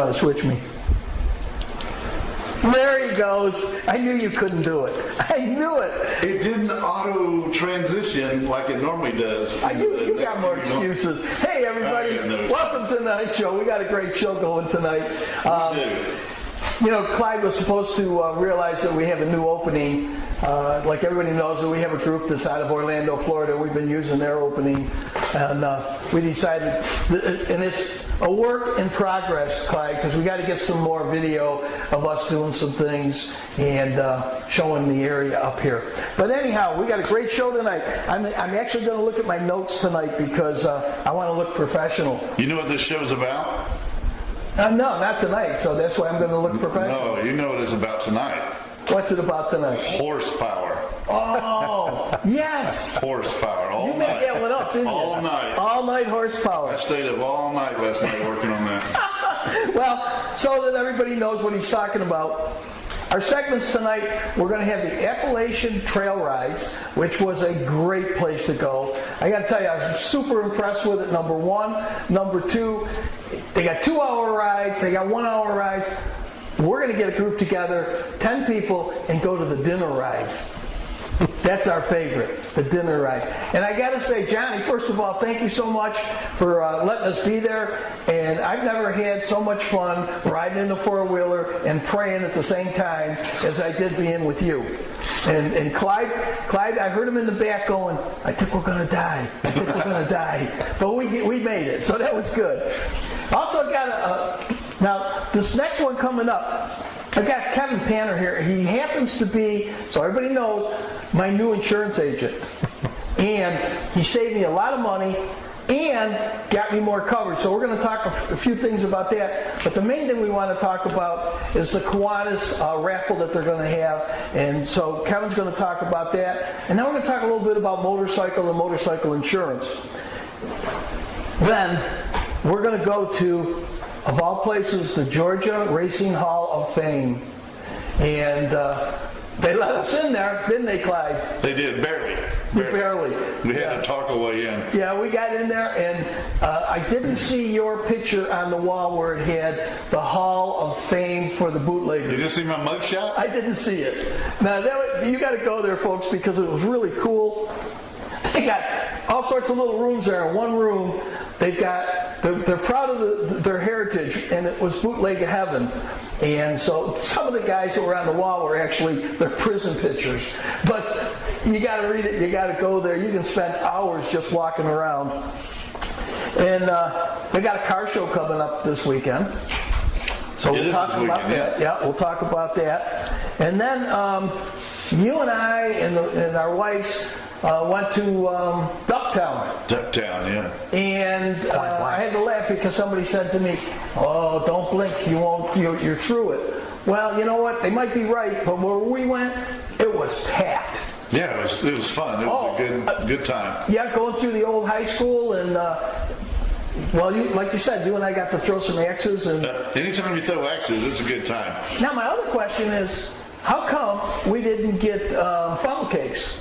want to switch me? There he goes. I knew you couldn't do it. I knew it. It didn't auto transition like it normally does. You got more excuses. Hey, everybody. Welcome to tonight's show. We got a great show going tonight. We do. You know, Clyde was supposed to realize that we have a new opening. Like everybody knows, that we have a group that's out of Orlando, Florida. We've been using their opening, and we decided, and it's a work in progress, Clyde, because we got to get some more video of us doing some things and showing the area up here. But anyhow, we got a great show tonight. I'm actually going to look at my notes tonight because I want to look professional. You know what this show's about? No, not tonight, so that's why I'm going to look professional. No, you know what it's about tonight. What's it about tonight? Horsepower. Oh, yes. Horsepower all night. You made that one up, didn't you? All night. All night horsepower. I stayed up all night last night working on that. Well, so that everybody knows what he's talking about, our segments tonight, we're going to have the Appalachian Trail Rides, which was a great place to go. I got to tell you, I was super impressed with it, number one. Number two, they got 2-hour rides, they got 1-hour rides. We're going to get a group together, 10 people, and go to the dinner ride. That's our favorite, the dinner ride. And I got to say, Johnny, first of all, thank you so much for letting us be there. And I've never had so much fun riding in the four-wheeler and praying at the same time as I did being with you. And Clyde, I heard him in the back going, I think we're going to die. I think we're going to die. But we made it, so that was good. Also got now, this next one coming up, I've got Kevin Panner here. He happens to be, so everybody knows, my new insurance agent. And he saved me a lot of money and got me more coverage. So we're going to talk a few things about that. But the main thing we want to talk about is the Kiwanis raffle that they're going to have. And so Kevin's going to talk about that. And then we're going to talk a little bit about motorcycle and motorcycle insurance. Then we're going to go to, of all places, the Georgia Racing Hall of Fame. And they let us in there, didn't they, Clyde? They did, barely. We had to talk our way in. Yeah, we got in there, and I didn't see your picture on the wall where it had the Hall of Fame for the bootleggers. You didn't see my mugshot? I didn't see it. Now, you got to go there, folks, because it was really cool. They got all sorts of little rooms there. In one room, they're proud of their heritage, and it was bootleg heaven. And so some of the guys that were on the wall were actually their prison pictures. But you got to read it. You got to go there. You can spend hours just walking around. And they got a car show coming up this weekend. So we'll talk about that. Yeah, we'll talk about that. And then you and I and our wives went to Ducktown. Ducktown, yeah. And I had to laugh because somebody said to me, "Oh, don't blink, you won't. You're through it." Well, you know what? They might be right, but where we went, it was packed. Yeah, it was fun. It was a good time. Yeah, going through the old high school and. Well, like you said, you and I got to throw some axes. And anytime you throw axes, it's a good time. Now, my other question is, how come we didn't get funnel cakes?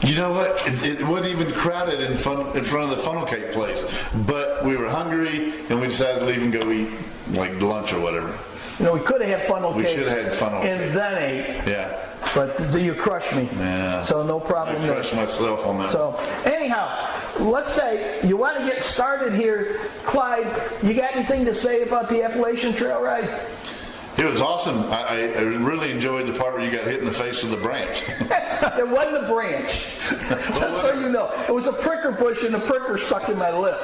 You know what? It wasn't even crowded in front of the funnel cake place. But we were hungry, and we decided to leave and go eat like lunch or whatever. You know, we could have had funnel cakes. We should have had funnel cakes. And then ate. Yeah. But you crushed me. Yeah. So no problem there. I crushed myself on that. So anyhow, let's say you want to get started here. Clyde, you got anything to say about the Appalachian Trail Ride? It was awesome. I really enjoyed the part where you got hit in the face with the branch. It wasn't a branch. Just so you know. It was a pricker bush, and the pricker stuck in my lip.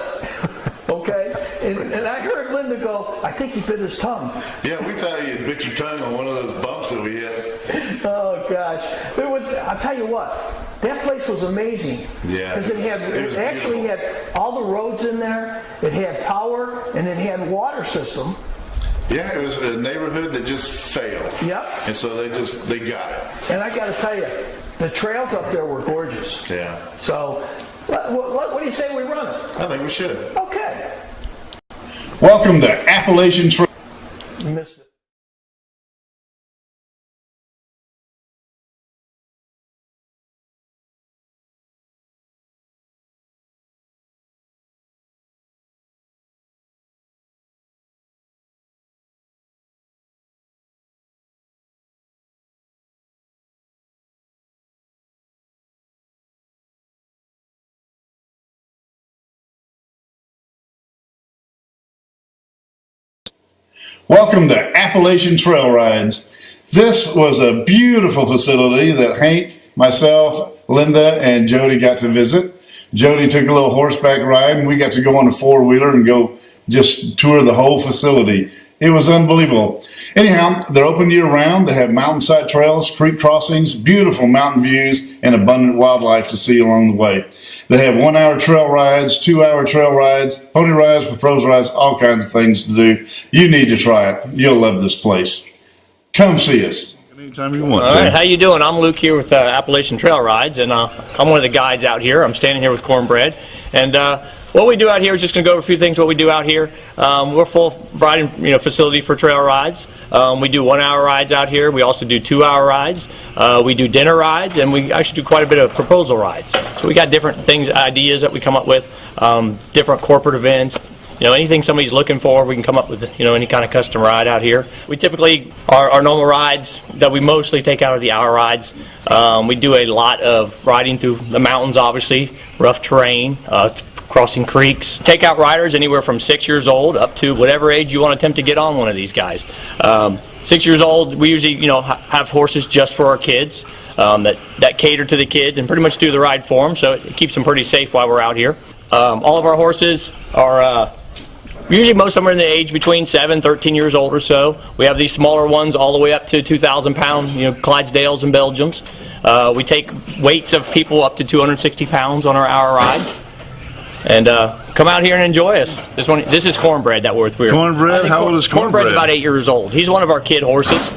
Okay? And I heard Linda go, I think he bit his tongue. Yeah, we thought he had bit your tongue on one of those bumps that we hit. Oh, gosh. I'll tell you what, that place was amazing. Yeah. Because it actually had all the roads in there, it had power, and it had water system. Yeah, it was a neighborhood that just failed. Yep. And so they got it. And I got to tell you, the trails up there were gorgeous. Yeah. So, what do you say we run it? I think we should. Okay. Welcome to Appalachian Trail. You missed it. Welcome to Appalachian Trail Rides. This was a beautiful facility that Hank, myself, Linda, and Jody got to visit. Jody took a little horseback ride, and we got to go on a four-wheeler and go just tour the whole facility. It was unbelievable. Anyhow, they're open year-round. They have mountainside trails, creek crossings, beautiful mountain views, and abundant wildlife to see along the way. They have 1-hour trail rides, 2-hour trail rides, pony rides, propose rides, all kinds of things to do. You need to try it. You'll love this place. Come see us. Anytime you want. All right, how you doing? I'm Luke here with Appalachian Trail Rides, and I'm one of the guides out here. I'm standing here with Cornbread, and what we do out here is just going to go over a few things. What we do out here, we're full riding facility for trail rides. We do 1-hour rides out here. We also do 2-hour rides. We do dinner rides, and we actually do quite a bit of proposal rides. So we got different things, ideas that we come up with, different corporate events. Anything somebody's looking for, we can come up with, any kind of custom ride out here. We typically, our normal rides that we mostly take out are the hour rides. We do a lot of riding through the mountains, obviously, rough terrain, crossing creeks. Take out riders anywhere from 6 years old up to whatever age you want to attempt to get on one of these guys. 6 years old, we usually, have horses just for our kids that cater to the kids and pretty much do the ride for them, so it keeps them pretty safe while we're out here. All of our horses are usually most of them are in the age between 7, 13 years old or so. We have these smaller ones all the way up to 2,000-pound, Clydesdales and Belgiums. We take weights of people up to 260 pounds on our hour ride. And come out here and enjoy us. This is Cornbread that we're with. Cornbread? How old is Cornbread? Cornbread's about 8 years old. He's one of our kid horses.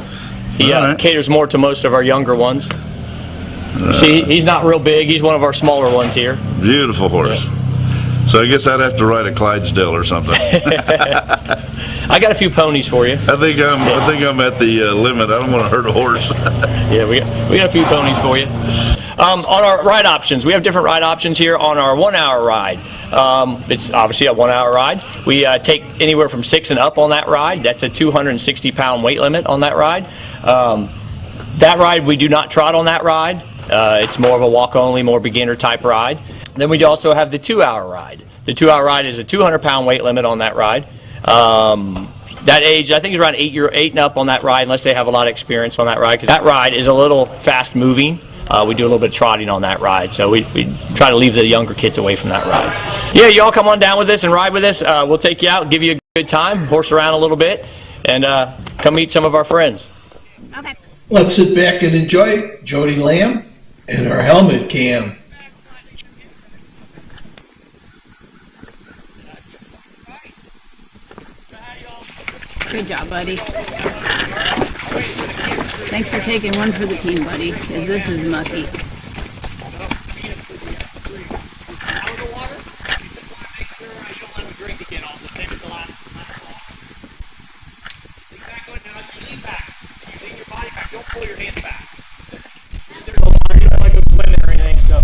He caters more to most of our younger ones. See, he's not real big. He's one of our smaller ones here. Beautiful horse. Yeah. So I guess I'd have to ride a Clydesdale or something. I got a few ponies for you. I think I'm at the limit. I don't want to hurt a horse. Yeah, we got a few ponies for you. On our ride options, we have different ride options here on our 1-hour ride. It's obviously a 1-hour ride. We take anywhere from 6 and up on that ride. That's a 260-pound weight limit on that ride. That ride, we do not trot on that ride. It's more of a walk-only, more beginner-type ride. Then we also have the 2-hour ride. The 2-hour ride is a 200-pound weight limit on that ride. That age, I think, is around 8 and up on that ride, unless they have a lot of experience on that ride, because that ride is a little fast-moving. We do a little bit of trotting on that ride, so we try to leave the younger kids away from that ride. Yeah, y'all come on down with us and ride with us. We'll take you out, give you a good time, horse around a little bit, and come meet some of our friends. Okay. Let's sit back and enjoy Jody Lamb and her helmet cam. Good job, buddy. Thanks for taking one for the team, buddy, because this is mucky. Don't pull your hands back. There's a water, you don't want to go swimming or anything, so.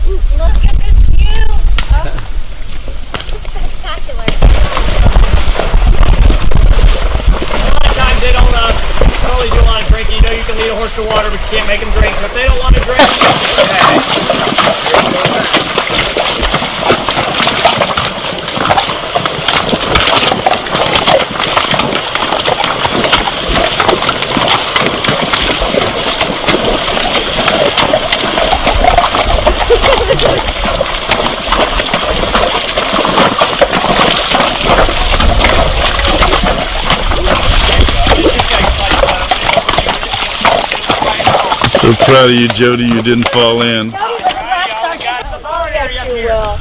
Ooh, look at this view! Oh, it's spectacular. A lot of times they don't always do a lot of drinking. You can lead a horse to water, but you can't make them drink. So if they don't want to drink, So proud of you, Jody. You didn't fall in. Yes, you will.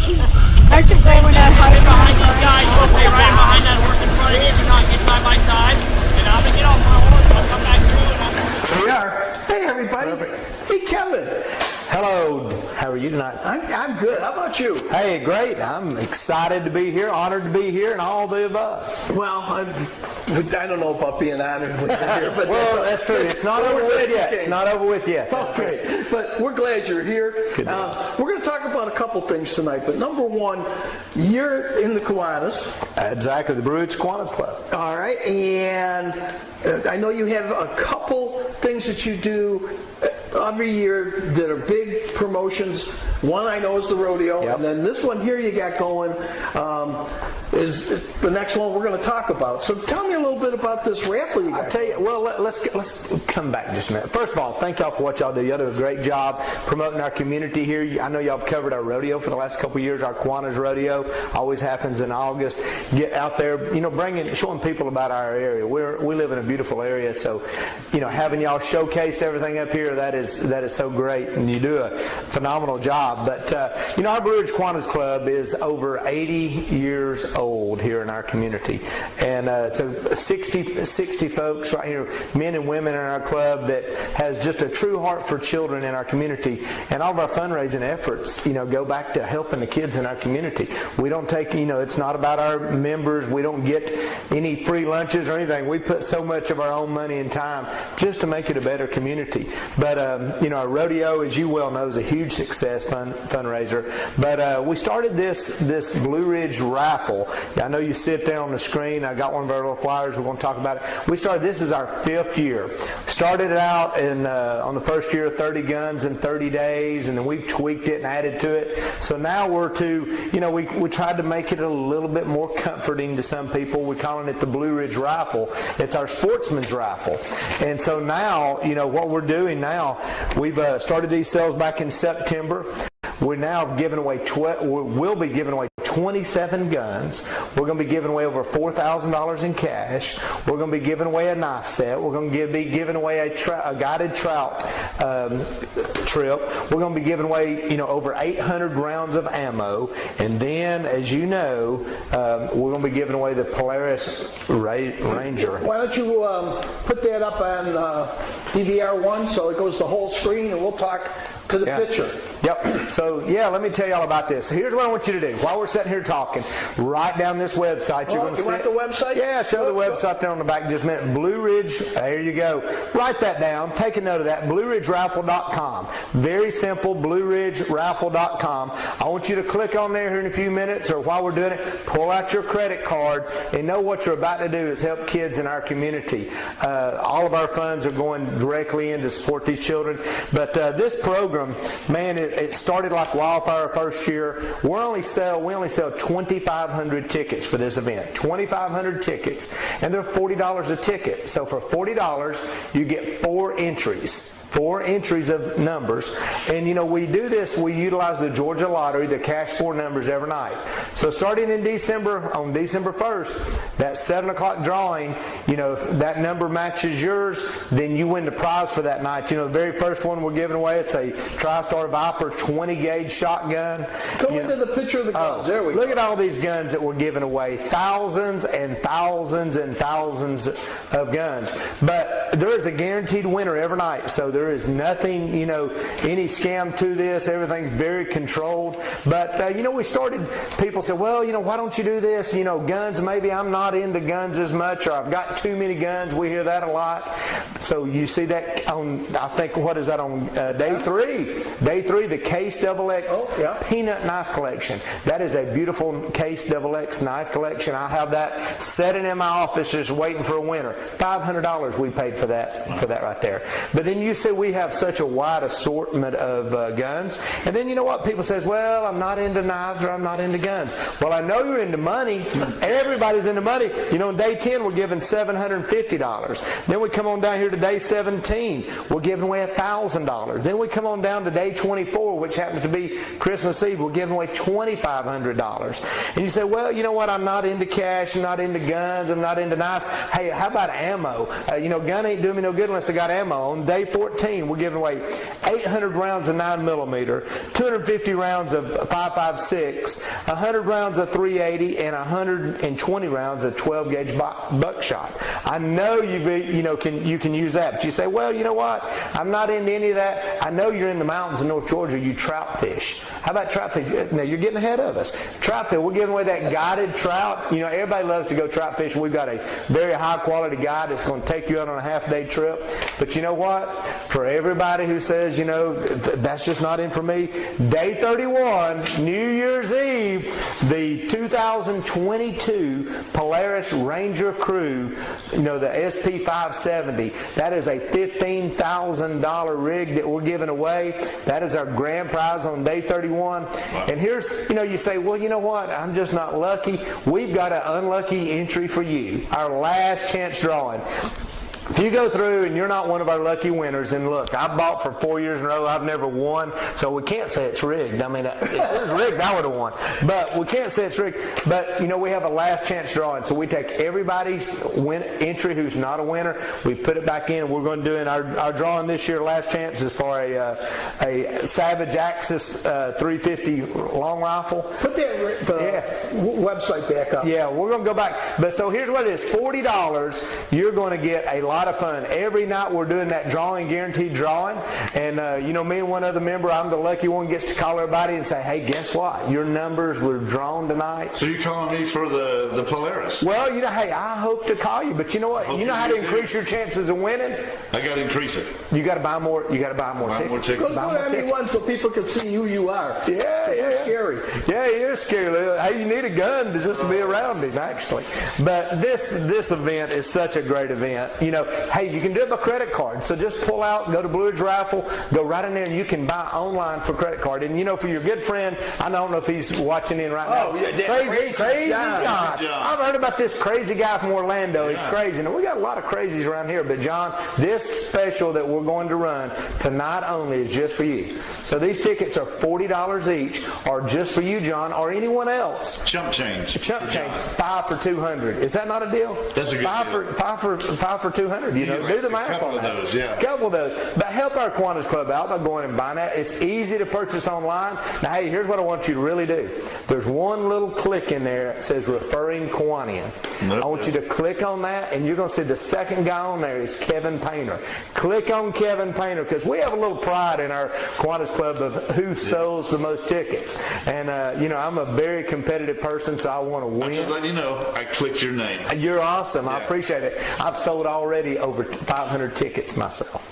Aren't you glad we're not hiding behind these guys will stay right behind that horse in front of you. Do not get side by side. And I'm going to get off my horse. I'll come back through. Here we are. Hey, everybody. Hey, Kevin. Hello, how are you tonight? I'm good. How about you? Hey, great. I'm excited to be here, honored to be here, and all the above. Well, I don't know about being honored when you're here, but well, that's true. It's not over with yet. It's not over with yet. Okay, but we're glad you're here. We're going to talk about a couple things tonight, but number one, you're in the Kiwanis. Exactly, the Bruins Kiwanis Club. All right, and I know you have a couple things that you do every year that are big promotions. One I know is the rodeo, yep. And then this one here you got going. is the next one we're going to talk about. So tell me a little bit about this raffle you got. I'll tell you, well, let's come back just a minute. First of all, thank y'all for what y'all do. Y'all do a great job promoting our community here. I know y'all have covered our rodeo for the last couple of years. Our Kiwanis Rodeo always happens in August. Get out there, showing people about our area. We live in a beautiful area, so having y'all showcase everything up here, that is so great, and you do a phenomenal job. But our Blue Ridge Kiwanis Club is over 80 years old here in our community, and so 60 folks right here, men and women in our club, that has just a true heart for children in our community. And all of our fundraising efforts go back to helping the kids in our community. We don't take, it's not about our members. We don't get any free lunches or anything. We put so much of our own money and time just to make it a better community. But our rodeo, as you well know, is a huge success fundraiser. But we started this Blue Ridge raffle. I know you sit there on the screen. I got one of our little flyers. We're going to talk about it. This is our 5th year. Started it out on the first year, 30 guns in 30 days, and then we tweaked it and added to it. So now we're we tried to make it a little bit more comforting to some people. We're calling it the Blue Ridge Raffle. It's our sportsman's raffle. And so now, what we're doing now, we've started these sales back in September. We're now giving away, we'll be giving away 27 guns. We're going to be giving away over $4,000 in cash. We're going to be giving away a knife set. We're going to be giving away a guided trout trip. We're going to be giving away, over 800 rounds of ammo. And then, as you know, we're going to be giving away the Polaris Ranger. Why don't you put that up on DVR1 so it goes the whole screen, and we'll talk to the picture. Yep. So, let me tell you all about this. Here's what I want you to do. While we're sitting here talking, write down this website. You're going to see. You want the website? Yeah, show the website there on the back in just a minute. Blue Ridge, there you go. Write that down. Take a note of that. BlueRidgeRaffle.com. Very simple, BlueRidgeRaffle.com. I want you to click on there here in a few minutes, or while we're doing it, pull out your credit card and know what you're about to do is help kids in our community. All of our funds are going directly in to support these children. But this program, man, it started like wildfire first year. We only sell 2,500 tickets for this event. 2,500 tickets, and they're $40 a ticket. So for $40, you get 4 entries. 4 entries of numbers. And we do this, we utilize the Georgia Lottery, the cash 4 numbers every night. So starting in December, on December 1st, that 7 o'clock drawing, if that number matches yours, then you win the prize for that night. The very first one we're giving away, it's a TriStar Viper 20 gauge shotgun. Go into the picture of the guns. There we go. Look at all these guns that we're giving away. Thousands and thousands and thousands of guns. But there is a guaranteed winner every night. So there is nothing, any scam to this. Everything's very controlled. But, we started, people said, well, why don't you do this? Guns, maybe I'm not into guns as much, or I've got too many guns. We hear that a lot. So you see that on, I think, what is that on day 3? Day 3, the Case XX Peanut Knife Collection. That is a beautiful Case XX knife collection. I have that sitting in my office just waiting for a winner. $500 we paid for that right there. But then you see we have such a wide assortment of guns. And then what? People says, well, I'm not into knives, or I'm not into guns. Well, I know you're into money. Everybody's into money. On day 10, we're giving $750. Then we come on down here to day 17. We're giving away $1,000. Then we come on down to day 24, which happens to be Christmas Eve. We're giving away $2,500. And you say, well, you know what? I'm not into cash. I'm not into guns. I'm not into knives. Hey, how about ammo? Gun ain't doing me no good unless I got ammo. On day 14, we're giving away 800 rounds of 9mm, 250 rounds of 5.56, 100 rounds of 380, and 120 rounds of 12 gauge buckshot. I know you can use that, but you say, well, you know what? I'm not into any of that. I know you're in the mountains of North Georgia. You trout fish. How about trout fish? Now you're getting ahead of us. Trout fish. We're giving away that guided trout. Everybody loves to go trout fishing. We've got a very high quality guide that's going to take you out on a half-day trip. But you know what? For everybody who says, that's just not in for me, day 31, New Year's Eve, The 2022 Polaris Ranger Crew, the SP570, that is a $15,000 rig that we're giving away. That is our grand prize on day 31. And here's, you say, well, you know what? I'm just not lucky. We've got an unlucky entry for you. Our last chance drawing. If you go through and you're not one of our lucky winners, and look, I bought for 4 years in a row, I've never won, so we can't say it's rigged. I mean, if it was rigged, I would have won. But we can't say it's rigged. But, we have a last chance drawing, so we take everybody's entry who's not a winner, we put it back in, and we're going to do in our drawing this year, last chance is for a Savage Axis 350 long rifle. Put that website back up. Yeah, we're going to go back. But so here's what it is. $40, you're going to get a lot of fun. Every night we're doing that drawing, guaranteed drawing. And, me and one other member, I'm the lucky one, gets to call everybody and say, hey, guess what? Your numbers were drawn tonight. So you're calling me for the Polaris? Well, hey, I hope to call you. But you know what? You know how to increase your chances of winning? I got to increase it. You got to buy more. You got to buy more tickets. Go to everyone so people can see who you are. Yeah. You're scary. Yeah, you're scary. Hey, you need a gun just to be around him, actually. But this event is such a great event. Hey, you can do it by credit card. So just pull out, go to Blue Ridge Rifle, go right in there, and you can buy online for credit card. And for your good friend, I don't know if he's watching in right now. Oh, yeah, crazy John. John. I've heard about this crazy guy from Orlando. He's crazy. And we got a lot of crazies around here. But John, this special that we're going to run tonight only is just for you. So these tickets are $40 each, or just for you, John, or anyone else. Chump change. Chump change. 5 for $200. Is that not a deal? That's a good deal. Five for $200. Do the math on that. Those, yeah. A couple of those. But help our Kiwanis Club out by going and buying that. It's easy to purchase online. Now, hey, here's what I want you to really do. There's one little click in there that says referring Kiwanian. I want you to click on that, and you're going to see the second guy on there is Kevin Painter. Click on Kevin Painter, because we have a little pride in our Kiwanis Club of who sells the most tickets. And, I'm a very competitive person, so I want to win. I'm just letting you know, I clicked your name. You're awesome. I appreciate it. I've sold already over 500 tickets myself.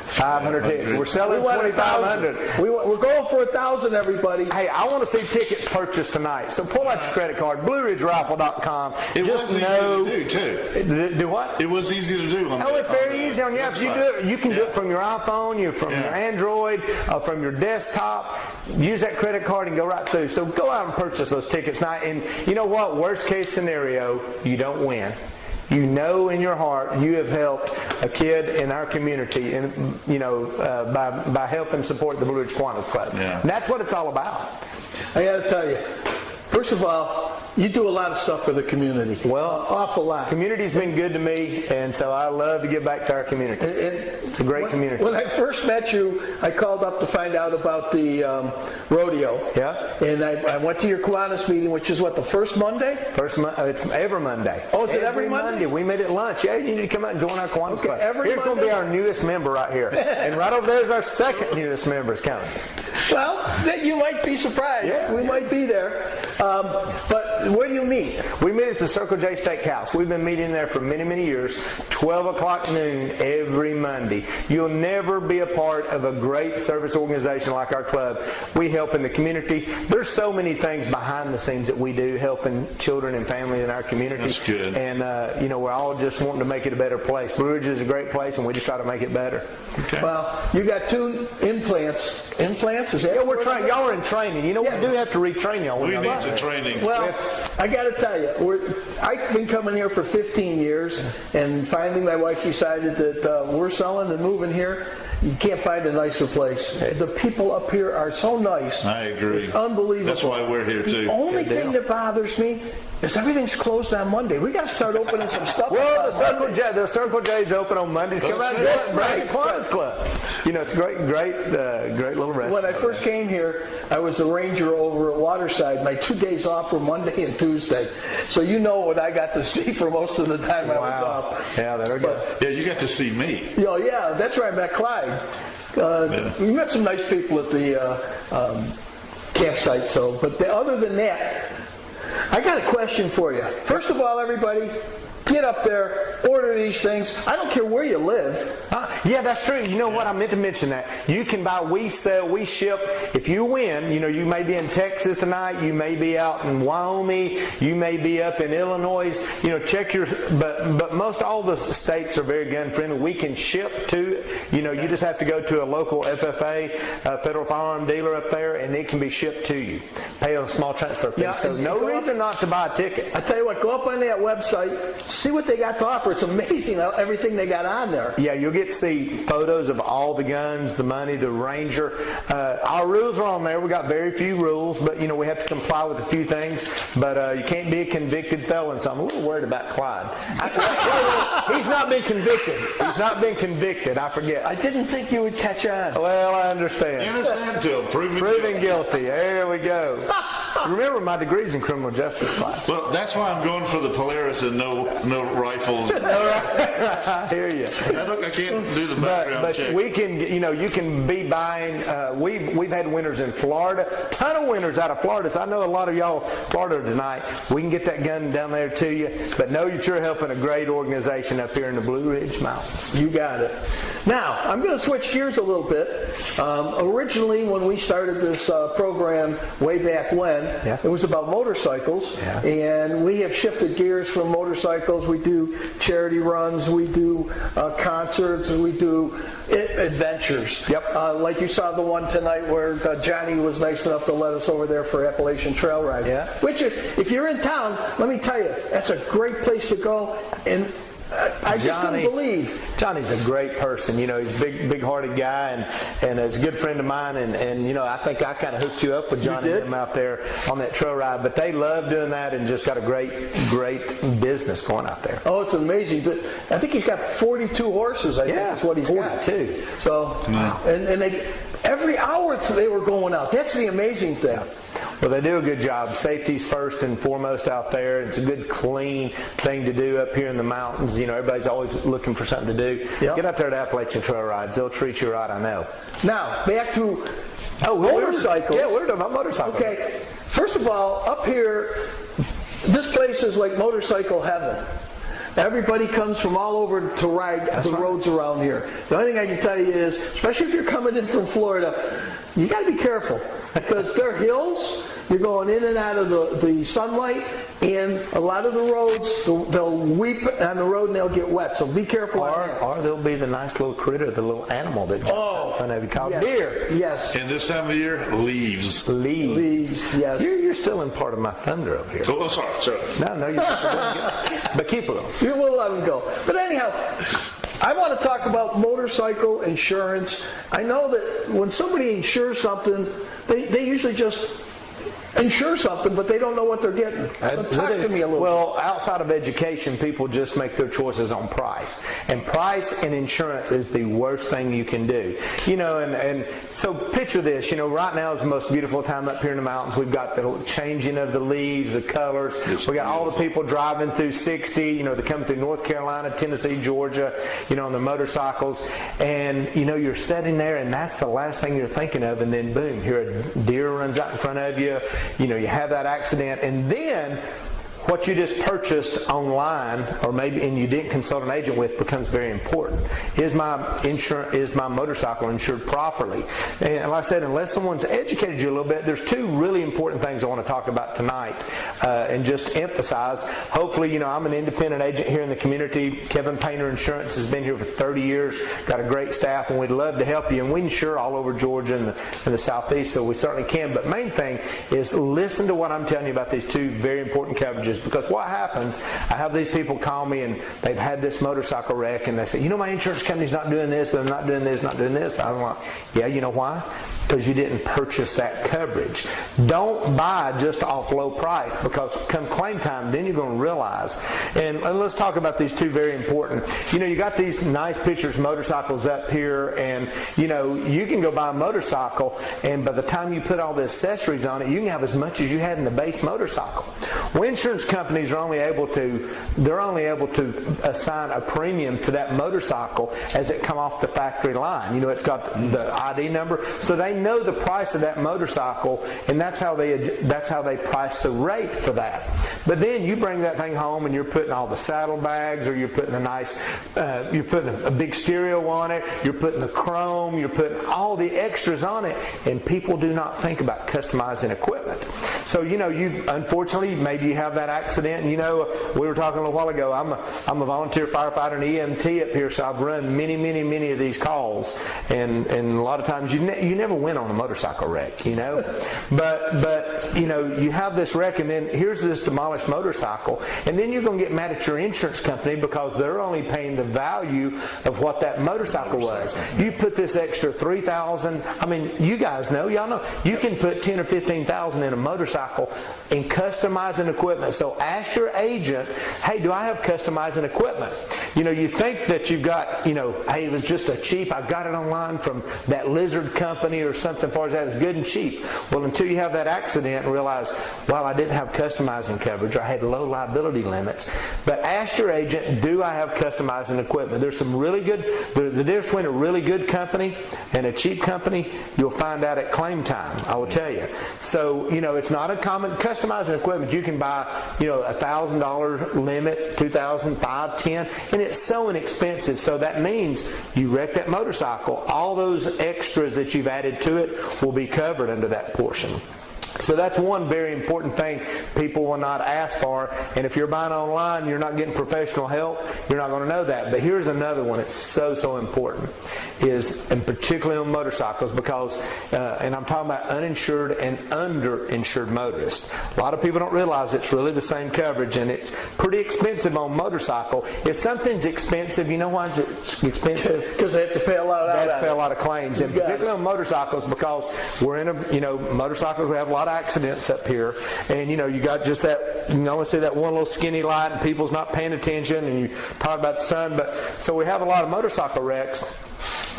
500 tickets. We're selling 2,500. We're going for 1,000, everybody. Hey, I want to see tickets purchased tonight. So pull out your credit card, BlueRidgeRifle.com. It was easy to do, too. Do what? It was easy to do. It's very easy on your app. You can do it from your iPhone, from your Android, from your desktop. Use that credit card and go right through. So go out and purchase those tickets tonight. And you know what? Worst case scenario, you don't win. In your heart you have helped a kid in our community, and by helping support the Blue Ridge Kiwanis Club. Yeah. And that's what it's all about. I got to tell you, first of all, you do a lot of stuff for the community. Well, awful lot. Community's been good to me, and so I love to give back to our community. It's a great community. When I first met you, I called up to find out about the rodeo. Yeah. And I went to your Kiwanis meeting, which is what, the first Monday? It's every Monday. Oh, is it every Monday? We meet at lunch. Yeah, you need to come out and join our Kiwanis Club. Here's going to be our newest member right here. And right over there is our second newest member is coming. Well, you might be surprised. Yeah. We might be there. But where do you meet? We meet at the Circle J Steakhouse. We've been meeting there for many, many years. 12 o'clock noon every Monday. You'll never be a part of a great service organization like our club. We help in the community. There's so many things behind the scenes that we do, helping children and families in our community. That's good. And, we're all just wanting to make it a better place. Blue Ridge is a great place, and we just try to make it better. Okay. Well, you got 2 implants. Implants? Is that? Yeah, we're trying. Y'all are in training. We do have to retrain y'all. We need some training. Well, I got to tell you, I've been coming here for 15 years, and finally my wife decided that we're selling and moving here. You can't find a nicer place. The people up here are so nice. I agree. It's unbelievable. That's why we're here, too. The only thing that bothers me is everything's closed on Monday. We got to start opening some stuff. Well, the Circle J's open on Mondays. Come out and join the Kiwanis Club. It's great little restaurant. When I first came here, I was a ranger over at Waterside. My 2 days off were Monday and Tuesday. So what I got to see for most of the time I was off. Yeah, there we go. Yeah, you got to see me. Yeah, that's where I met Clyde. We met some nice people at the campsite. But other than that, I got a question for you. First of all, everybody, Get up there, order these things. I don't care where you live. Yeah, that's true. You know what? I meant to mention that. You can buy, we sell, we ship. If you win, you may be in Texas tonight, you may be out in Wyoming, you may be up in Illinois. Check your, but most all the states are very gun friendly. We can ship to, you just have to go to a local FFA, Federal Firearm Dealer up there, and it can be shipped to you. Pay a small transfer fee. Yeah, so no reason not to buy a ticket. I tell you what, go up on that website, see what they got to offer. It's amazing everything they got on there. Yeah, you'll get to see photos of all the guns, the money, the Ranger. Our rules are on there. We got very few rules, but we have to comply with a few things. But you can't be a convicted felon. So I'm a little worried about Clyde. He's not been convicted. He's not been convicted. I forget. I didn't think you would catch on. Well, I understand. Innocent until proven guilty. There we go. Remember, my degree's in criminal justice, Clyde. Well, that's why I'm going for the Polaris and no rifles. I hear you. I can't do the background check. But we can, you can be buying. We've had winners in Florida. Ton of winners out of Florida. So I know a lot of y'all Florida tonight. We can get that gun down there to you. But know that you're helping a great organization up here in the Blue Ridge Mountains. You got it. Now, I'm going to switch gears a little bit. Originally, when we started this program way back when, it was about motorcycles. Yeah. And we have shifted gears from motorcycles. We do charity runs, we do concerts, and we do adventures. Yep. Like you saw the one tonight where Johnny was nice enough to let us over there for Appalachian Trail Ride. Yeah. Which, if you're in town, let me tell you, that's a great place to go. And I just couldn't believe. Johnny's a great person. He's a big-hearted guy, and is a good friend of mine. And I think I kind of hooked you up with Johnny and him out there on that trail ride. But they love doing that and just got a great business going out there. Oh, it's amazing. But I think he's got 42 horses. I think is what he's 42. got. So, and they every hour they were going out. That's the amazing thing. Well, they do a good job. Safety's first and foremost out there. It's a good, clean thing to do up here in the mountains. Everybody's always looking for something to do. Yep. Get up there to Appalachian Trail Rides. They'll treat you right, I know. Now, back to motorcycles. We're talking about motorcycles. Okay. First of all, up here, this place is like motorcycle heaven. Everybody comes from all over to ride roads around here. The only thing I can tell you is, especially if you're coming in from Florida, you got to be careful because they're hills. You're going in and out of the sunlight, and a lot of the roads, they'll weep on the road and they'll get wet. So be careful. Or there'll be the nice little critter, the little animal that jumps in front of you called deer. Yes. And this time of the year, leaves. Leaves, yes. You're still in part of my thunder over here. Oh, sorry. No, you're doing good. But keep it on. We'll let them go. But anyhow, I want to talk about motorcycle insurance. I know that when somebody insures something, they usually just insure something, but they don't know what they're getting. So talk to me a little bit. Well, outside of education, people just make their choices on price. And price and insurance is the worst thing you can do. And so picture this, right now is the most beautiful time up here in the mountains. We've got the changing of the leaves, the colors. We got all the people driving through 60, they're coming through North Carolina, Tennessee, Georgia, on their motorcycles. And, you're sitting there and that's the last thing you're thinking of. And then boom, here a deer runs out in front of you. You have that accident, and then what you just purchased online, or maybe and you didn't consult an agent with, becomes very important. Is my motorcycle insured properly? And like I said, unless someone's educated you a little bit, there's two really important things I want to talk about tonight, and just emphasize. Hopefully, I'm an independent agent here in the community. Kevin Painter Insurance has been here for 30 years. Got a great staff, and we'd love to help you. And we insure all over Georgia and the Southeast, so we certainly can. But main thing is listen to what I'm telling you about these two very important coverages. Because what happens, I have these people call me and they've had this motorcycle wreck and they say, my insurance company's not doing this, they're not doing this, not doing this. I'm like, yeah, you know why? Because you didn't purchase that coverage. Don't buy just off low price, because come claim time, then you're going to realize. And let's talk about these two very important. You got these nice pictures motorcycles up here, and you can go buy a motorcycle, and by the time you put all the accessories on it, you can have as much as you had in the base motorcycle. Well, insurance companies are only able to assign a premium to that motorcycle as it come off the factory line. It's got the ID number, so they know the price of that motorcycle, and that's how they price the rate for that. But then you bring that thing home and you're putting all the saddlebags, or you're putting you're putting a big stereo on it, you're putting the chrome, you're putting all the extras on it, and people do not think about customizing equipment. So, you unfortunately, maybe you have that accident, and we were talking a little while ago, I'm a volunteer firefighter and EMT up here, so I've run many of these calls, and a lot of times you never win on a motorcycle wreck, but you have this wreck, and then here's this demolished motorcycle, and then you're going to get mad at your insurance company because they're only paying the value of what that motorcycle was. You put this extra $3,000. I mean, you guys know, y'all know, you can put $10,000 or $15,000 in a motorcycle and customizing equipment. So ask your agent, hey, do I have customizing equipment? You think that you've got, hey, it was just a cheap, I got it online from that Lizard company or something, as far as that is good and cheap. Well, until you have that accident and realize, well, I didn't have customizing coverage, or I had low liability limits. But ask your agent, do I have customizing equipment? There's some really good, the difference between a really good company and a cheap company, you'll find out at claim time, I will tell you. So, it's not a common customizing equipment. You can buy, $1,000 limit, $2,000, $5,000, $10,000, and it's so inexpensive. So that means you wreck that motorcycle, all those extras that you've added to it will be covered under that portion. So that's one very important thing people will not ask for. And if you're buying online, you're not getting professional help, you're not going to know that. But here's another one that's so important, and particularly on motorcycles, because, and I'm talking about uninsured and underinsured motorists. A lot of people don't realize it's really the same coverage, and it's pretty expensive on motorcycle. If something's expensive, you know why it's expensive? Because they have to pay a lot. They have to pay a lot of claims, and particularly on motorcycles, because we're in motorcycles, we have a lot of accidents up here, and you got just that, you only see that one little skinny light, and people's not paying attention, and you talk about the sun. But so we have a lot of motorcycle wrecks.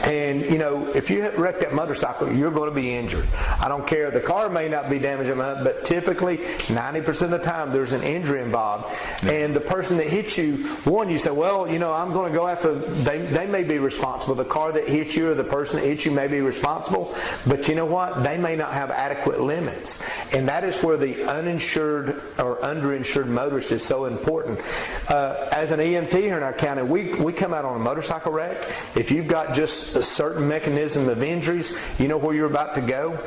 And if you wreck that motorcycle, you're going to be injured. I don't care. The car may not be damaged, but typically 90% of the time there's an injury involved. And the person that hits you, you say, well, I'm going to go after. They may be responsible. The car that hit you or the person that hit you may be responsible. But you know what? They may not have adequate limits, and that is where the uninsured or underinsured motorist is so important. As an EMT here in our county, we come out on a motorcycle wreck. If you've got just a certain mechanism of injuries, you know where you're about to go?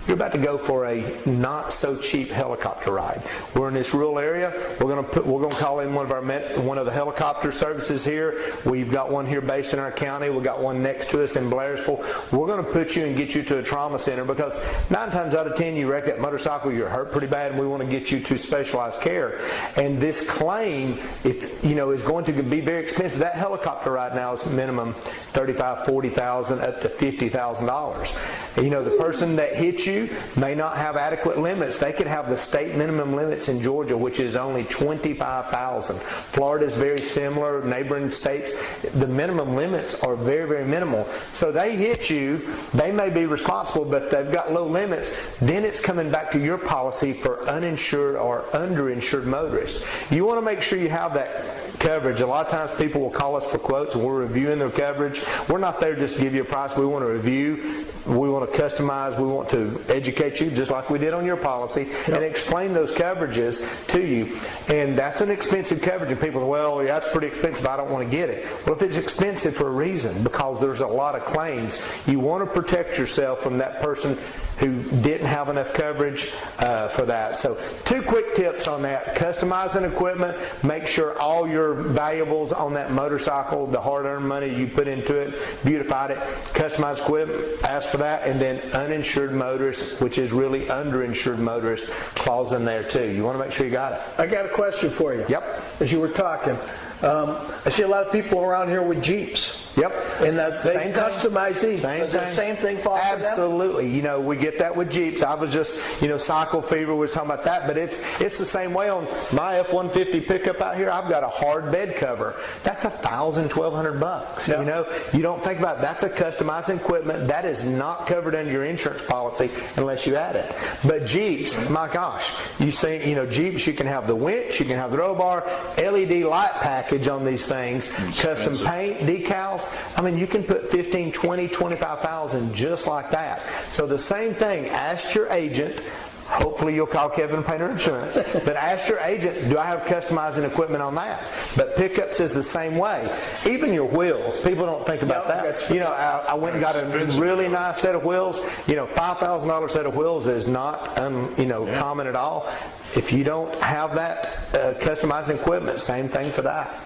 You're about to go for a not so cheap helicopter ride. We're in this rural area. We're going to call in one of the helicopter services here. We've got one here based in our county. We've got one next to us in Blairsville. We're going to put you and get you to a trauma center, because 9 times out of 10 you wreck that motorcycle, you're hurt pretty bad, and we want to get you to specialized care. And this claim, is going to be very expensive. That helicopter ride now is minimum $35,000, $40,000 up to $50,000. The person that hit you may not have adequate limits. They could have the state minimum limits in Georgia, which is only $25,000. Florida is very similar. Neighboring states, the minimum limits are very minimal. So they hit you, they may be responsible, but they've got low limits. Then it's coming back to your policy for uninsured or underinsured motorists. You want to make sure you have that coverage. A lot of times people will call us for quotes, and we're reviewing their coverage. We're not there just to give you a price. We want to review. We want to customize. We want to educate you, just like we did on your policy, and explain those coverages to you. And that's an expensive coverage, and people say, well, yeah, that's pretty expensive, I don't want to get it. Well, if it's expensive for a reason, because there's a lot of claims, you want to protect yourself from that person who didn't have enough coverage for that. So 2 quick tips on that. Customizing equipment, make sure all your valuables on that motorcycle, the hard-earned money you put into it, beautified it. Customized equipment, ask for that. And then uninsured motorist, which is really underinsured motorist, clause in there too. You want to make sure you got it. I got a question for you. Yep. As you were talking, I see a lot of people around here with Jeeps. Yep. And they customize these. Does the same thing fall for them? Absolutely. We get that with Jeeps. I was just, Cycle Fever was talking about that, but it's the same way on my F-150 pickup out here. I've got a hard bed cover. That's $1,000, $1,200. Yep. You don't think about it. That's a customizing equipment. That is not covered under your insurance policy unless you add it. But Jeeps, my gosh, you see, Jeeps, you can have the winch, you can have the roll bar, LED light package on these things, custom paint, decals. house, I mean, you can put 15, 20, 25,000 just like that. So the same thing, ask your agent. Hopefully you'll call Kevin Painter Insurance. But ask your agent, do I have customizing equipment on that? But pickups is the same way. Even your wheels, people don't think about that. You know, I went and got a really nice set of wheels. You know, $5,000 set of wheels is not common at all. If you don't have that customizing equipment, same thing for that.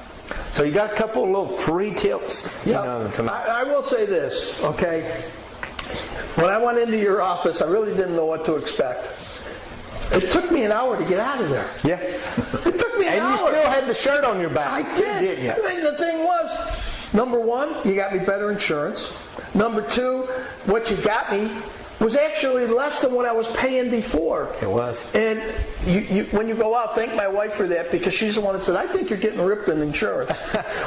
So you got a couple of little free tips. I will say this, okay? When I went into your office, I really didn't know what to expect. It took me an hour to get out of there. Yeah. It took me an hour. And you still had the shirt on your back. I did. Didn't you? And the thing was, number one, you got me better insurance. Number two, what you got me was actually less than what I was paying before. It was. And you, when you go out, thank my wife for that, because she's the one that said, I think you're getting ripped in insurance.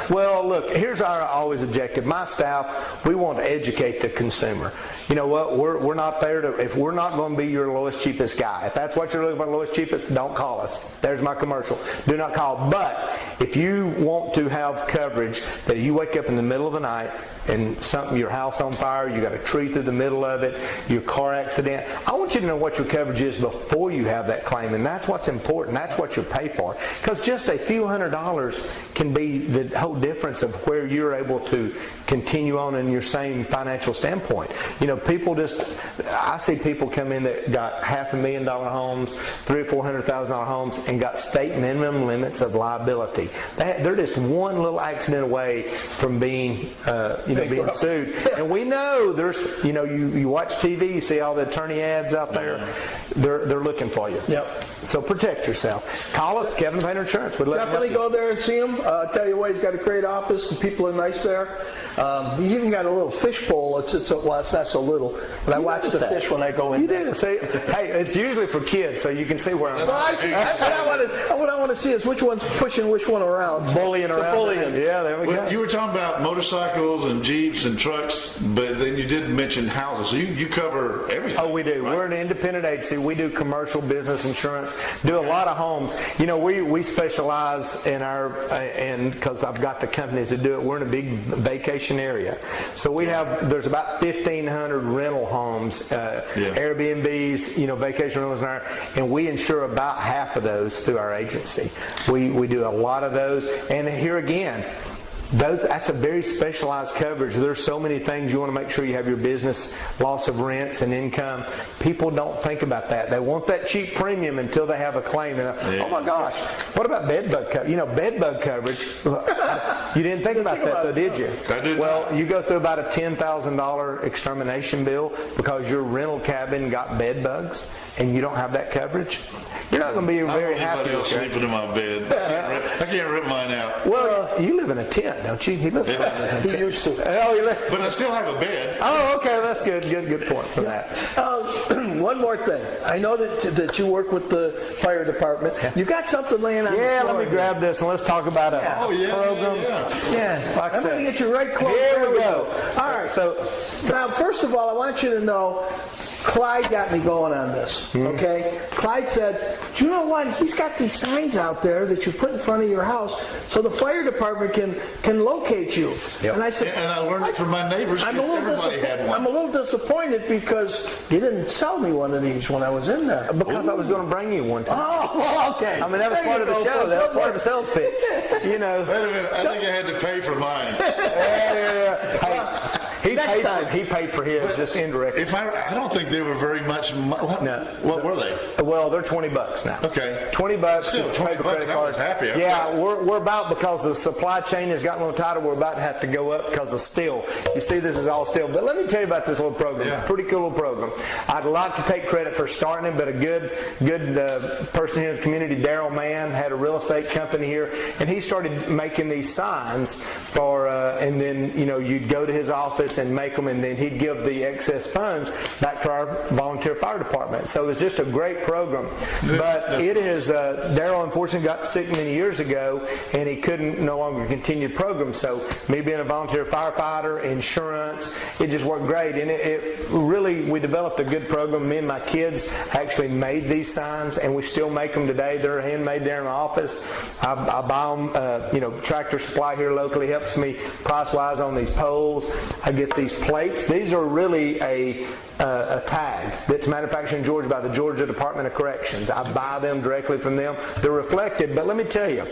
Well, look, here's our always objective. My staff, we want to educate the consumer. You know what? We're not there to, if we're not going to be your lowest, cheapest guy. If that's what you're looking for, lowest, cheapest, don't call us. There's my commercial. Do not call. But if you want to have coverage that you wake up in the middle of the night and your house on fire, you got a tree through the middle of it, your car accident, I want you to know what your coverage is before you have that claim, and that's what's important. That's what you pay for, because just a few $100s can be the whole difference of where you're able to continue on in your same financial standpoint. You know, people I see people come in that got $500,000 homes, $300,000 or $400,000 homes, and got state minimum limits of liability. They're just one little accident away from being being sued. And we know there's, you watch TV, you see all the attorney ads out there. They're looking for you. Yep. So protect yourself. Call us, Kevin Painter Insurance. We'd love Definitely to help go there and see him. Tell you what, he's got a great office. The people are nice there. He's even got a little fish bowl. It's not so little, but I watch the fish when I go in. You there. do. See, hey, it's usually for kids, so you can see where I'm. What I want to see is which one's pushing which one around. Bullying around. Bullying. Yeah, there we go. You were talking about motorcycles and Jeeps and trucks, but then you did mention houses. So you cover everything. Oh, we do. Right? We're an independent agency. We do commercial business insurance, do a lot of homes. We specialize in because I've got the companies that do it. We're in a big vacation area. So there's about 1,500 rental homes, Airbnbs, vacation rentals, and we insure about half of those through our agency. We do a lot of those. And here again, that's a very specialized coverage. There's so many things you want to make sure you have your business, loss of rents and income. People don't think about that. They want that cheap premium until they have a claim. And oh my gosh, what about bed bug coverage? Bed bug coverage. You didn't think about that though, did you? I did. Well, you go through about a $10,000 extermination bill because your rental cabin got bed bugs and you don't have that coverage. You're not going to be very happy. Else sleeping in my bed. I can't rip mine out. Well, you live in a tent, don't you? He lives in a tent. He used to. But I still have a bed. Oh, okay, that's good. Good point for that. One more thing. I know that you work with the fire department. You got something laying on the floor. Let me grab this and let's talk about a program. Yeah. I'm going to get you right close. Here we go. All right. So now, first of all, I want you to know, Clyde got me going on this, okay? Clyde said, do you know what? He's got these signs out there that you put in front of your house so the fire department can locate you. Yep. And I said, and I learned it from my neighbors because everybody had one. I'm a little disappointed because you didn't sell me one of these when I was in there. Because I was going to bring you one time. Oh, okay. I mean, that was part of the show. That was part of the sales pitch. Wait a minute. I think I had to pay for mine. Hey, he paid for his, just indirectly. I don't think they were very much. What were they? Well, they're $20 now. Okay. $20. Still, $20. Credit cards. I was happy. Yeah, we're about, because the supply chain has gotten a little tighter, we're about to have to go up because of steel. You see, this is all steel. But let me tell you about this little program. Yeah. Pretty cool little program. I'd like to take credit for starting it, but a good person here in the community, Daryl Mann, had a real estate company here, and he started making these signs for, and then you'd go to his office and make them, and then he'd give the excess funds back to our volunteer fire department. So it was just a great program. But it is, Daryl unfortunately got sick many years ago, and he couldn't no longer continue the program. So me being a volunteer firefighter, insurance, it just worked great. And it really, we developed a good program. Me and my kids actually made these signs, and we still make them today. They're handmade there in my office. I buy them, Tractor Supply here locally helps me price-wise on these poles. I get these plates. These are really a tag that's manufactured in Georgia by the Georgia Department of Corrections. I buy them directly from them. They're reflected, but let me tell you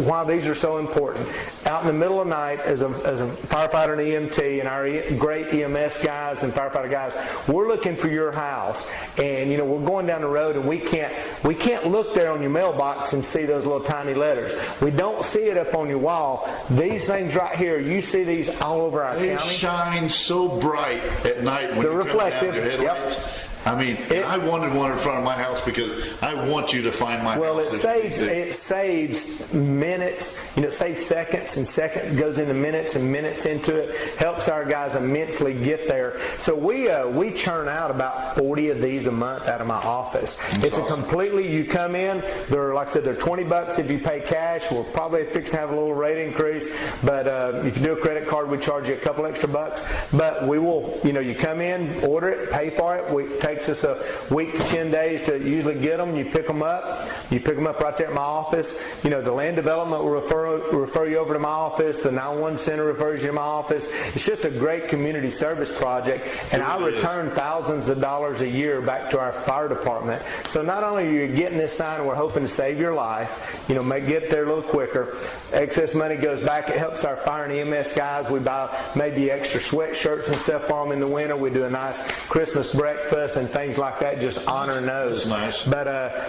why these are so important. Out in the middle of the night, as a firefighter and EMT, and our great EMS guys and firefighter guys, we're looking for your house, and we're going down the road, and we can't look there on your mailbox and see those little tiny letters. We don't see it up on your wall. These things right here, you see these all over our They county. shine so bright at night when They're you reflective. come down your headlights. Yep. I mean, I wanted one in front of my house because I want you to find my Well, house. it saves minutes, it saves seconds, and second goes into minutes and minutes into it. Helps our guys immensely get there. So we churn out about 40 of these a month out of my office. It's awesome. You come in, they're, like I said, they're $20 if you pay cash. We'll probably fix to have a little rate increase, but if you do a credit card, we charge you a couple extra bucks. But we will, you come in, order it, pay for it. It takes us a week to 10 days to usually get them. You pick them up. You pick them up right there at my office. The land development will refer you over to my office. The 911 center refers you to my office. It's just a great community service project, and I return thousands of dollars a year back to our fire department. So not only are you getting this sign, we're hoping to save your life, get there a little quicker. Excess money goes back. It helps our fire and EMS guys. We buy maybe extra sweatshirts and stuff for them in the winter. We do a nice Christmas breakfast and things like that, just honor those. That's nice. But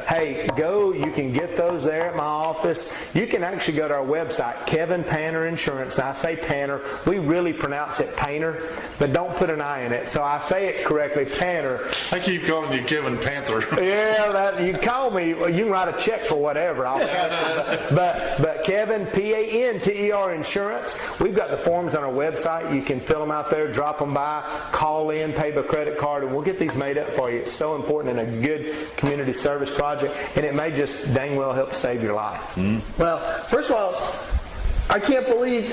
hey, you can get those there at my office. You can actually go to our website, Kevin Panner Insurance. Now I say Panner, we really pronounce it Painter, but don't put an I in it. So I say it correctly, Panner. I keep calling you Kevin Panther. Yeah, you call me, you can write a check for whatever. I'll cash it. But Kevin, P-A-N-T-E-R Insurance. We've got the forms on our website. You can fill them out there, drop them by, call in, pay by credit card, and we'll get these made up for you. It's so important and a good community service project, and it may just dang well help save your life. Mm-hmm. Well, first of all, I can't believe,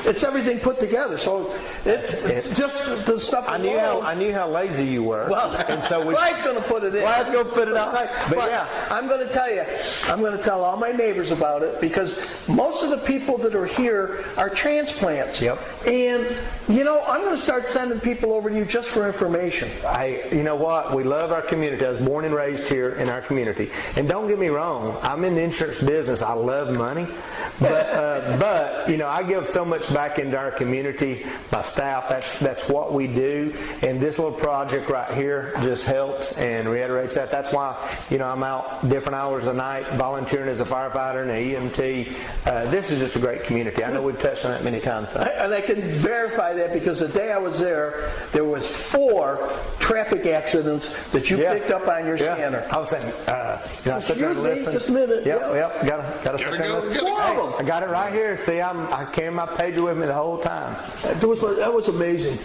it's everything put together. So it's just the stuff. I knew how lazy you were. Well, and so Clyde's going to put it in. Clyde's going to put it out. But yeah, I'm going to tell you, I'm going to tell all my neighbors about it, because most of the people that are here are transplants. Yep. And I'm going to start sending people over to you just for information. You know what? We love our community. I was born and raised here in our community. And don't get me wrong, I'm in the insurance business. I love money. But I give so much back into our community, my staff. That's what we do. And this little project right here just helps and reiterates that. That's why, I'm out different hours of the night volunteering as a firefighter and an EMT. This is just a great community. I know we've touched on that many times. And I can verify that, because the day I was there was 4 traffic accidents that you picked up on your scanner. I was saying, I sit there and listen. Just a minute. Yep. Got to sit there and listen. Hey, I got it right here. See, I carry my pager with me the whole time. That was amazing.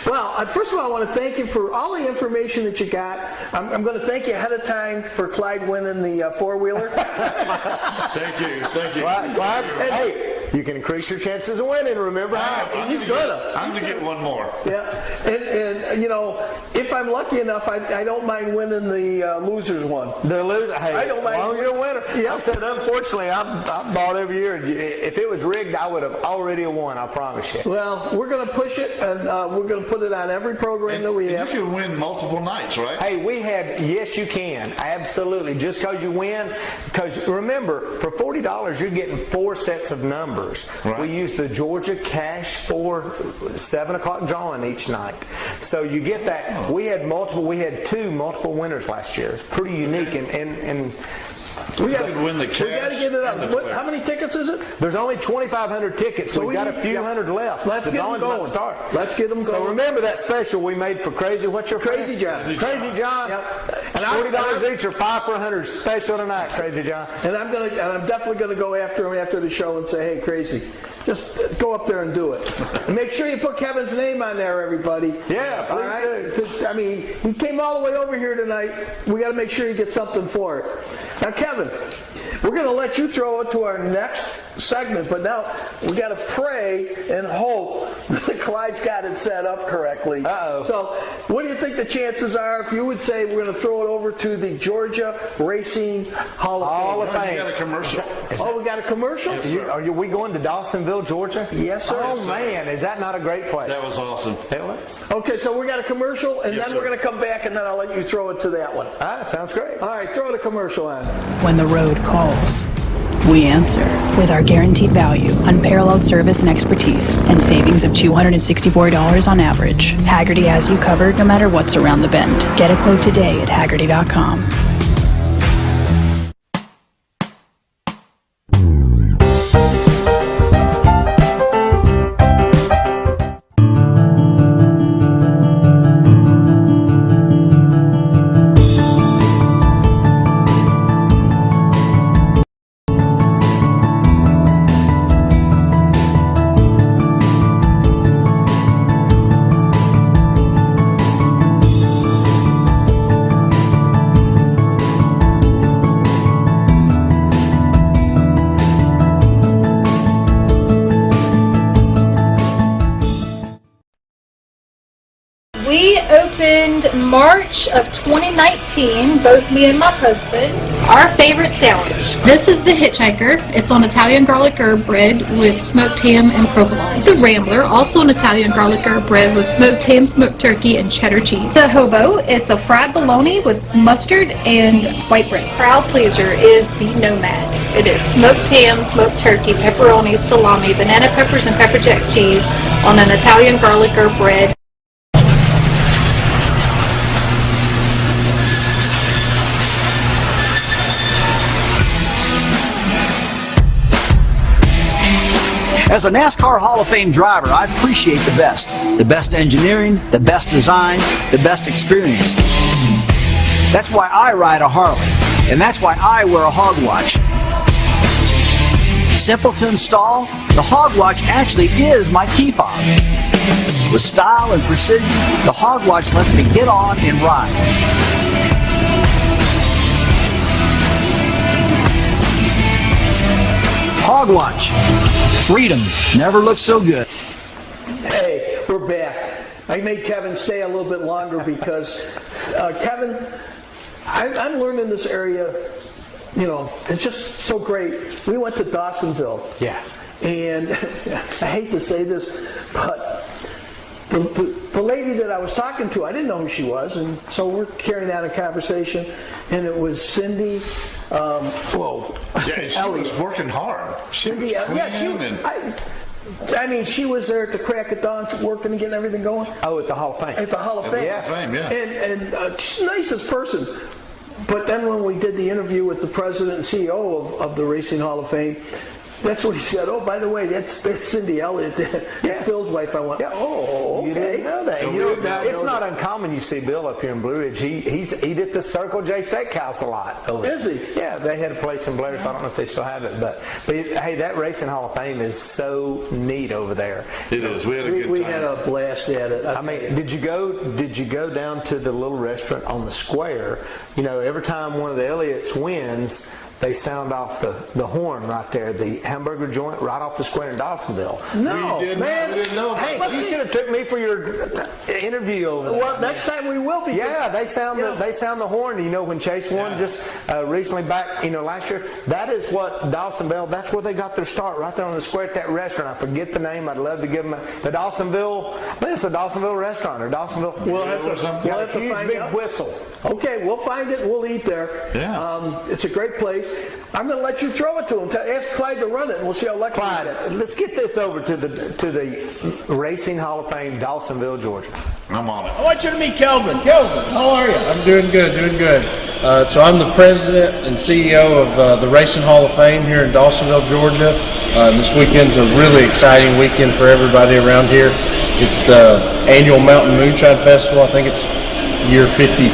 Well, first of all, I want to thank you for all the information that you got. I'm going to thank you ahead of time for Clyde winning the four-wheeler. Thank you. Clyde, hey, you can increase your chances of winning, remember? He's gonna. I'm going to get one more. Yeah, and if I'm lucky enough, I don't mind winning the losers one. The loser, hey, I don't mind. as long as you're a winner. Yep. I said, unfortunately, I've bought every year. If it was rigged, I would have already won, I promise you. Well, we're going to push it, and we're going to put it on every program that we have. You can win multiple nights, right? Hey, yes, you can. Absolutely. Just because you win, because remember, for $40, you're getting 4 sets of numbers. Right. We use the Georgia Cash for 7 o'clock drawing each night. So you get that. We had 2 multiple winners last year. It's pretty unique, and we got to win the cash. We got to get it up. How many tickets is it? There's only 2,500 tickets. So we've got a few hundred left. Let's get them going. Let's get them going. So remember that special we made for Crazy. What's your Crazy John? Crazy John. Yep. And $40 each or 5 for 100. Special tonight, Crazy John. And I'm definitely going to go after him after the show and say, hey, Crazy, just go up there and do it. And make sure you put Kevin's name on there, everybody. Yeah, all please right? do. I mean, he came all the way over here tonight. We got to make sure you get something for it. Now, Kevin, we're going to let you throw it to our next segment, but now we got to pray and hope that Clyde's got it set up correctly. Uh-oh. So, what do you think the chances are if you would say we're going to throw it over to the Georgia Racing Hall of Fame? We got a commercial. Oh, we got a commercial? Are we going to Dawsonville, Georgia? Yes, sir. Oh, man, is that not a great place? That was awesome. It was. Okay, so we got a commercial, and Yes, then we're sir. going to come back, and then I'll let you throw it to that one. Sounds great. All right, throw the commercial on. When the road calls, we answer with our guaranteed value, unparalleled service and expertise, and savings of $264 on average. Haggerty has you covered no matter what's around the bend. Get a quote today at Haggerty.com. We opened March of 2019, both me and my husband. Our favorite sandwich. This is the Hitchhiker. It's on Italian garlic herb bread with smoked ham and provolone. The Rambler, also an Italian garlic herb bread with smoked ham, smoked turkey, and cheddar cheese. The Hobo, it's a fried bologna with mustard and white bread. Crowd pleaser is the Nomad. It is smoked ham, smoked turkey, pepperoni, salami, banana peppers, and pepper jack cheese on an Italian garlic herb bread. As a NASCAR Hall of Fame driver, I appreciate the best. The best engineering, the best design, the best experience. That's why I ride a Harley, and that's why I wear a hog watch. Simple to install, the hog watch actually is my key fob. With style and precision, the hog watch lets me get on and ride. Hog watch. Freedom never looks so good. Hey, we're back. I made Kevin stay a little bit longer because, Kevin, I'm learning this area, you know, it's just so great. We went to Dawsonville. Yeah. And I hate to say this, but the lady that I was talking to, I didn't know who she was, and so we're carrying on a conversation, and it was Cindy. Yeah, she was working hard. Cindy, She was I mean, she was there at the crack of dawn, working and getting everything going. Oh, at the Hall of Fame. At the Hall of Fame. Yeah. And she's the nicest person. But then when we did the interview with the president and CEO of the Racing Hall of Fame, that's what he said. Oh, by the way, that's Cindy Elliott. That's Bill's wife. I went, oh, okay. You didn't know that. It's not uncommon you see Bill up here in Blue Ridge. He did the Circle J Steakhouse a lot. Is he? Yeah, they had a place in Blair, so I don't know if they still have it. But hey, that Racing Hall of Fame is so neat over there. It is. We had a good time. We had a blast at it. I mean, did you go down to the little restaurant on the square? You know, every time one of the Elliots wins, they sound off the horn right there, the hamburger joint right off the square in Dawsonville. No, We man. didn't know. Hey, you should have took me for your interview over there. Well, next time we will be. Yeah, they sound the horn. You know, when Chase won just recently back, last year, that is what Dawsonville. That's where they got their start, right there on the square at that restaurant. I forget the name. I'd love to give them the Dawsonville. I think it's the Dawsonville restaurant or Dawsonville. We'll have to huge find big out. whistle. Okay, we'll find it. We'll eat there. Yeah. It's a great place. I'm going to let you throw it to him. Ask Clyde to run it, and we'll see how lucky he Clyde, is. let's get this over to the Racing Hall of Fame, Dawsonville, Georgia. I'm on it. I want you to meet Kelvin. Kelvin, how are you? I'm doing good. So I'm the president and CEO of the Racing Hall of Fame here in Dawsonville, Georgia. This weekend's a really exciting weekend for everybody around here. It's the annual Mountain Moonshine Festival. I think it's year 54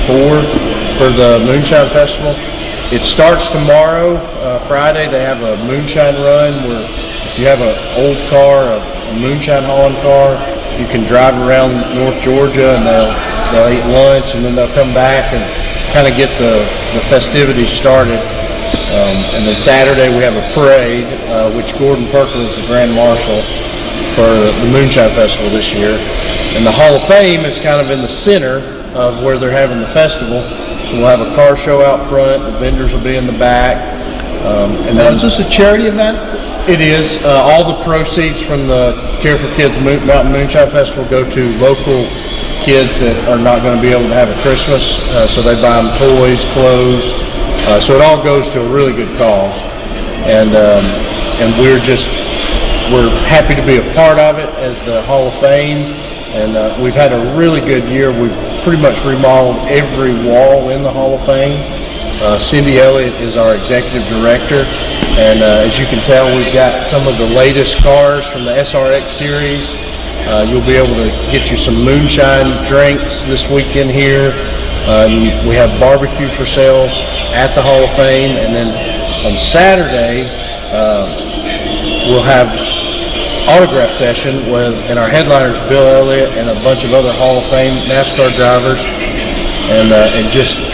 for the Moonshine Festival. It starts tomorrow, Friday. They have a moonshine run where If you have an old car, a moonshine hauling car, you can drive around North Georgia, and they'll eat lunch, and then they'll come back and kind of get the festivities started. And then Saturday we have a parade, which Gordon Perker is the Grand Marshal for the Moonshine Festival this year. And the Hall of Fame is kind of in the center of where they're having the festival. So we'll have a car show out front, the vendors will be in the back. And Now, then is this a charity event? it is. All the proceeds from the Care for Kids Mountain Moonshine Festival go to local kids that are not going to be able to have a Christmas. So they buy them toys, clothes. So it all goes to a really good cause. And we're happy to be a part of it as the Hall of Fame. And we've had a really good year. We've pretty much remodeled every wall in the Hall of Fame. Cindy Elliott is our executive director, and as you can tell, we've got some of the latest cars from the SRX series. You'll be able to get you some moonshine drinks this weekend here. We have barbecue for sale at the Hall of Fame, and then on Saturday we'll have autograph session and our headliners Bill Elliott and a bunch of other Hall of Fame NASCAR drivers, and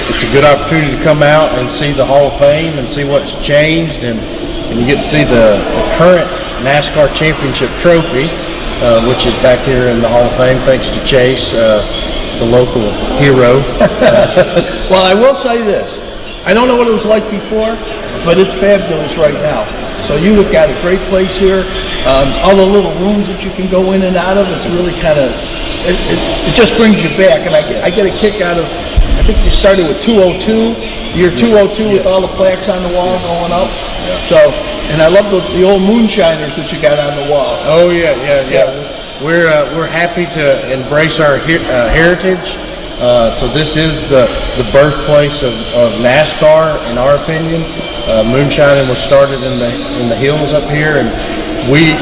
it's a good opportunity to come out and see the Hall of Fame and see what's changed, and you get to see the current NASCAR Championship trophy, which is back here in the Hall of Fame thanks to Chase, the local hero. Well, I will say this. I don't know what it was like before, but it's fabulous right now. So you have got a great place here. All the little rooms that you can go in and out of, it's really kind of, it just brings you back. And I get a kick out of, I think you started with 202, year 202 with all the plaques on the wall going up. Yeah. So, and I love the old moonshiners that you got on the wall. Oh yeah. We're happy to embrace our heritage. So this is the birthplace of NASCAR, in our opinion. Moonshining was started in the hills up here, and we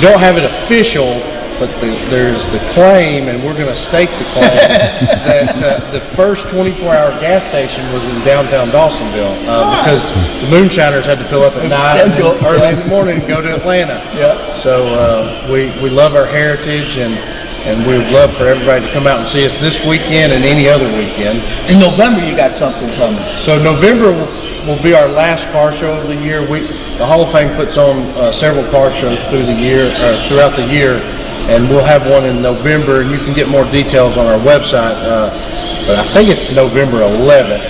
don't have it official, but there's the claim, and we're going to stake the claim that the first 24-hour gas station was in downtown Dawsonville because the moonshiners had to fill up at night and then early in the morning and go to Atlanta. Yeah. So we love our heritage, and we would love for everybody to come out and see us this weekend and any other weekend. In November, you got something coming. So November will be our last car show of the year. The Hall of Fame puts on several car shows throughout the year, and we'll have one in November, and you can get more details on our website. But I think it's November 11th,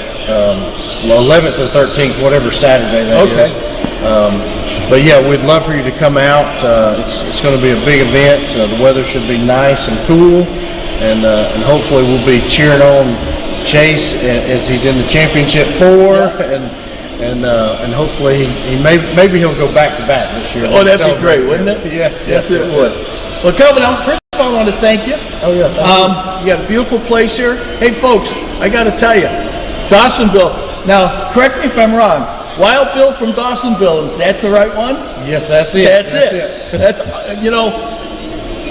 11th or 13th, whatever Saturday that is. But yeah, we'd love for you to come out. It's going to be a big event. The weather should be nice and cool, and hopefully we'll be cheering on Chase as he's in the championship 4, and hopefully maybe he'll go back to back this year. Oh, that'd be great, wouldn't it? Yes, it would. Well, Kelvin, first of all, I want to thank you. Oh yeah. You got a beautiful place here. Hey, folks, I got to tell you, Dawsonville. Now, correct me if I'm wrong. Wild Bill from Dawsonville, is that the right one? Yes, that's it. That's it. That's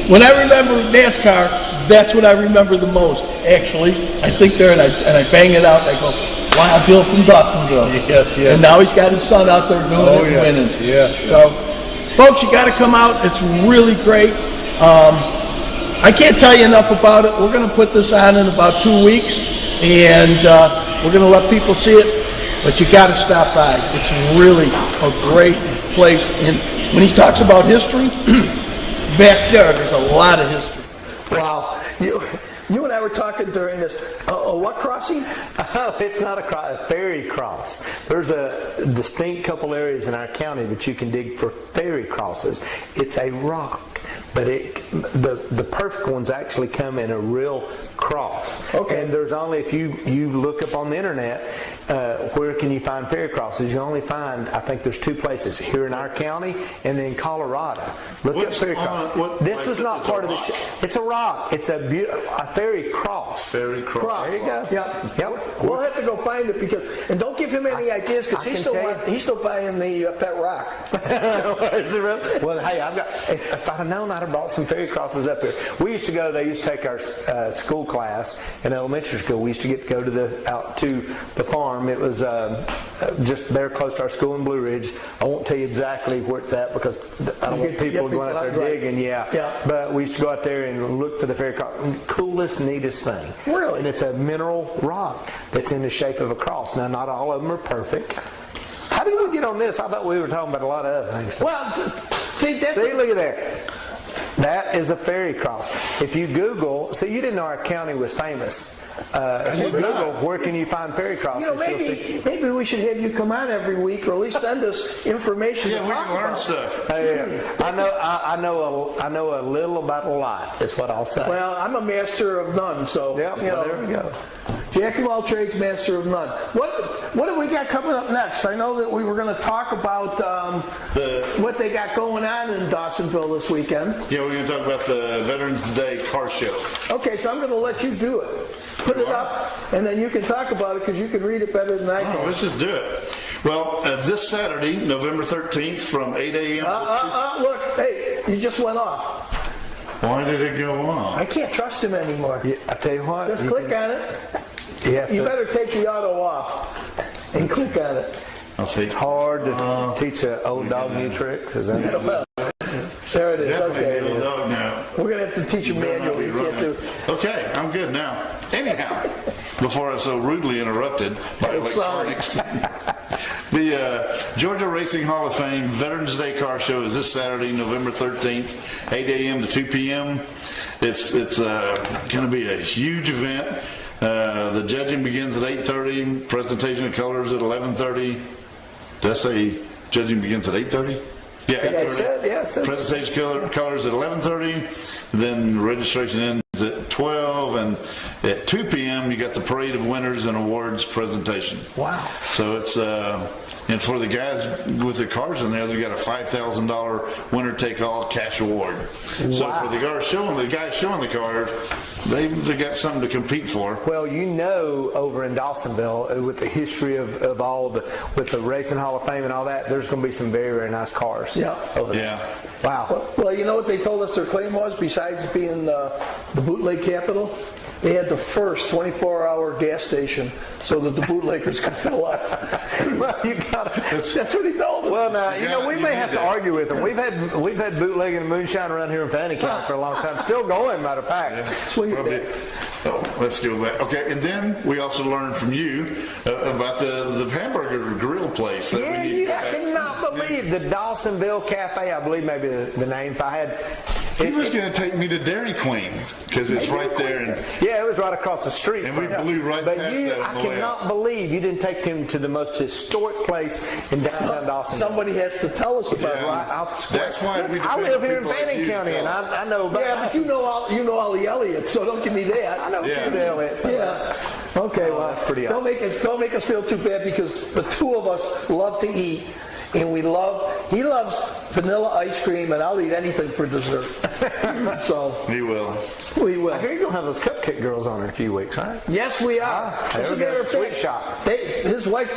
when I remember NASCAR, that's what I remember the most. Actually, I think there, and I bang it out. And I go, Wild Bill from Dawsonville. Yes. And now he's got his son out there doing it and winning. Yes. So, folks, you got to come out. It's really great. I can't tell you enough about it. We're going to put this on in about 2 weeks, and we're going to let people see it. But you got to stop by. It's really a great place. And when he talks about history, back there's a lot of history. Wow. You and I were talking during this. What crossing? Oh, it's not a ferry cross. There's a distinct couple areas in our county that you can dig for ferry crosses. It's a rock, but the perfect ones actually come in a real cross. Okay. And there's only, if you look up on the internet, where can you find ferry crosses? You only find, I think there's 2 places, here in our county and then Colorado. Look up ferry cross. This was not part of the show. It's a rock. It's a ferry cross. Ferry cross. There you go. Yep. Yep. We'll have to go find it and don't Don't give him any ideas because he's still buying the pet rock. Is it really? Well, hey, if I'd have known, I'd have brought some fairy crosses up here. We used to go. They used to take our school class in elementary school. We used to get to go out to the farm. It was just there close to our school in Blue Ridge. I won't tell you exactly where it's at because I don't want people going out there digging. Yeah. But we used to go out there and look for the fairy cross. Coolest, neatest thing. Really? And it's a mineral rock that's in the shape of a cross. Now, not all of them are perfect. How did we get on this? I thought we were talking about a lot of other things. Well, see, look at there. That is a fairy cross. If you Google, you didn't know our county was famous. If you Google, where can you find fairy crosses? Maybe we should have you come on every week, or at least send us information. Yeah, we can learn stuff. I know a little about a lot. Is what I'll say. Well, I'm a master of none, so there we go. Jack of all trades, master of none. What do we got coming up next? I know that we were going to talk about what they got going on in Dawsonville this weekend. Yeah, we're going to talk about the Veterans Day car show. Okay, so I'm going to let you do it. Put it up, and then you can talk about it because you can read it better than I can. Let's just do it. Well, this Saturday, November 13th, from 8 a.m. Look, hey, you just went off. Why did it go on? I can't trust him anymore. Yeah, I tell you what. Just click on it. You better take the auto off and click on it. It's hard to teach an old dog new tricks. Is that there it is. Definitely Okay. the old dog now. We're going to have to teach him manually. Okay, I'm good now. Anyhow, before I was so rudely interrupted by electronics. The Georgia Racing Hall of Fame Veterans Day Car Show is this Saturday, November 13th, 8 a.m. to 2 p.m. It's going to be a huge event. The judging begins at 8:30. Presentation of colors at 11:30. Did I say judging begins at 8:30? Yeah, 8:30. Presentation colors at 11:30. Then registration ends at 12, and at 2 p.m. you got the parade of winners and awards presentation. Wow! So it's and for the guys with the cars in there, they got a $5,000 winner take all cash award. Wow. So for the guys showing the cars, they got something to compete for. Well, over in Dawsonville, with the history of with the Racing Hall of Fame and all that, there's going to be some very, very nice cars. Over there. Yeah. Wow. Well, you know what they told us their claim was, besides being the bootleg capital? They had the first 24-hour gas station so that the bootleggers could fill up. Well, that's what he told us. Well, now, we may have to argue with them. We've had bootlegging and moonshine around here in Fannin County for a long time. Still going, matter of fact. Let's go back. Okay, and then we also learned from you about the hamburger grill place. I cannot believe the Dawsonville Cafe. I believe maybe the name. If I had. He was going to take me to Dairy Queen because it's right there. Yeah, it was right across the street. And we blew right past that. I cannot believe you didn't take him to the most historic place in downtown Dawsonville. Somebody has to tell us about it. Right out the square. That's why I live here in Fannin County, and I know about it. Yeah, but you know all the Elliots, so don't give me that. I know a few of the Elliots. Yeah. Okay, well, that's pretty awesome. Don't make us feel too bad because the two of us love to eat. And he loves vanilla ice cream, and I'll eat anything for dessert. So we will. I hear you're going to have those cupcake girls on in a few weeks, right? Yes, we are. As a matter of fact, sweet shop. His wife,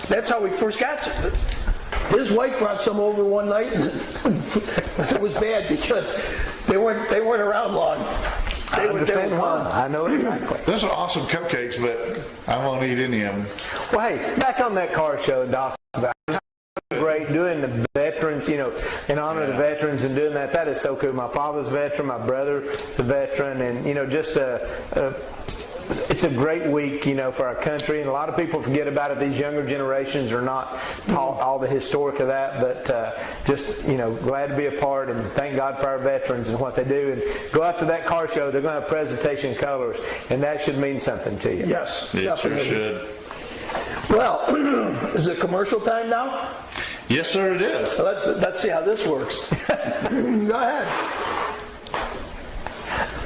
that's how we first got to it. His wife brought some over one night, and it was bad because they weren't around long. I understand why. I know exactly. Those are awesome cupcakes, but I won't eat any of them. Well, hey, back on that car show in Dawsonville. Great doing the veterans, in honor of the veterans and doing that. That is so cool. My father's a veteran, my brother's a veteran, and it's a great week, for our country. And a lot of people forget about it. These younger generations are not taught all the historic of that, but glad to be a part and thank God for our veterans and what they do. And go out to that car show. They're going to have presentation of colors, and that should mean something to you. Yes, it sure should. Well, is it commercial time now? Yes, sir, it is. Let's see how this works. Go ahead.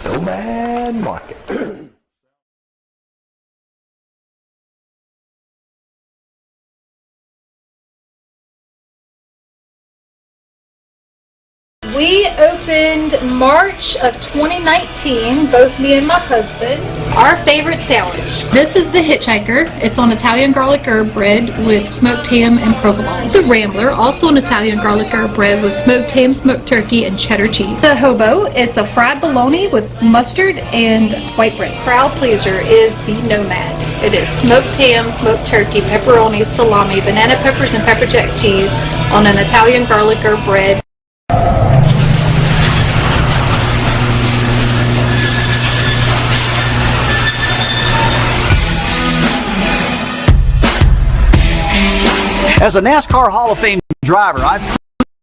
Nomad Market. We opened opened March of 2019, both me and my husband. Our favorite sandwich. This is the Hitchhiker. It's on Italian garlic herb bread with smoked ham and provolone. The Rambler, also an Italian garlic herb bread with smoked ham, smoked turkey, and cheddar cheese. The Hobo, it's a fried bologna with mustard and white bread. Crowd pleaser is the Nomad. It is smoked ham, smoked turkey, pepperoni, salami, banana peppers, and pepper jack cheese on an Italian garlic herb bread. As a NASCAR Hall of Fame driver, I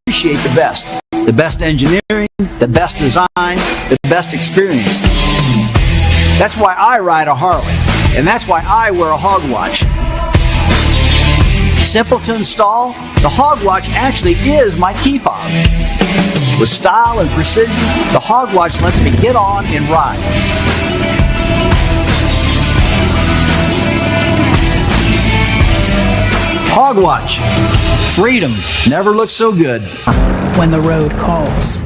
appreciate the best. The best engineering, the best design, the best experience. That's why I ride a Harley, and that's why I wear a hog watch. Simple to install, the hog watch actually is my key fob. With style and precision, the hog watch lets me get on and ride. Hog watch. Freedom never looks so good. When the road calls,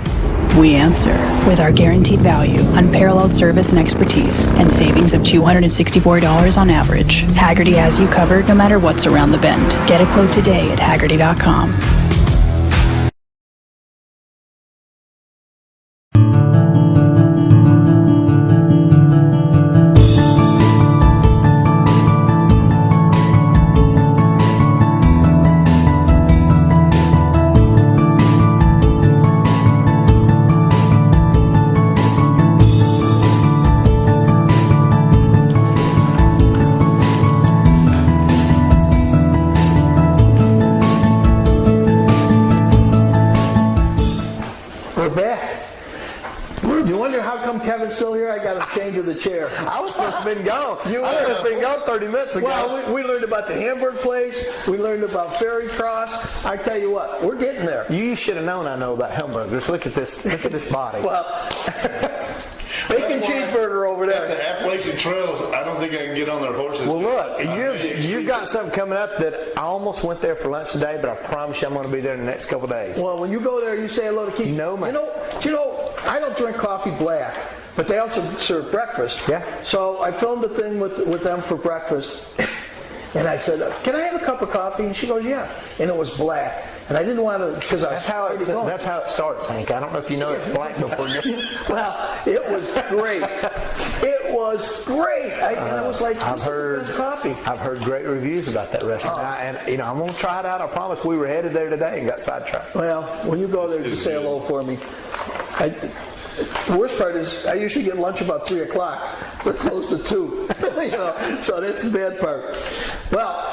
we answer with our guaranteed value, unparalleled service and expertise, and savings of $264 on average. Haggerty has you covered no matter what's around the bend. Get a quote today at Haggerty.com. We're back. You wonder how come Kevin's still here? I got to change of the chair. I was supposed to have been gone. You I was were. supposed to have been gone 30 minutes ago. Well, we learned about the Hamburg place. We learned about Ferry Cross. I tell you what, we're getting there. You should have known I know about hamburgers. Look at this. Look at this body. Well, bacon cheeseburger over At there. the Appalachian Trails, I don't think I can get on their horses. Well, look, I you've got something coming up that I almost went there for lunch today, but I promise you I'm going to be there in the next couple of days. Well, when you go there, you say hello to Keith. No, man. You know, I don't drink coffee black, but they also serve breakfast. Yeah. So I filmed a thing with them for breakfast, and I said, "Can I have a cup of coffee?" And she goes, "Yeah." And it was black, and I didn't want to because That's how it starts, Hank. I don't know if you know it's black before you. Well, it was great. It was great. And I was like, "This is the best coffee." I've heard great reviews about that restaurant, and I'm going to try it out. I promise. We were headed there today and got sidetracked. Well, when you go there, just say hello for me. The worst part is I usually get lunch about 3 o'clock. We're close to 2. So that's the bad part. Well,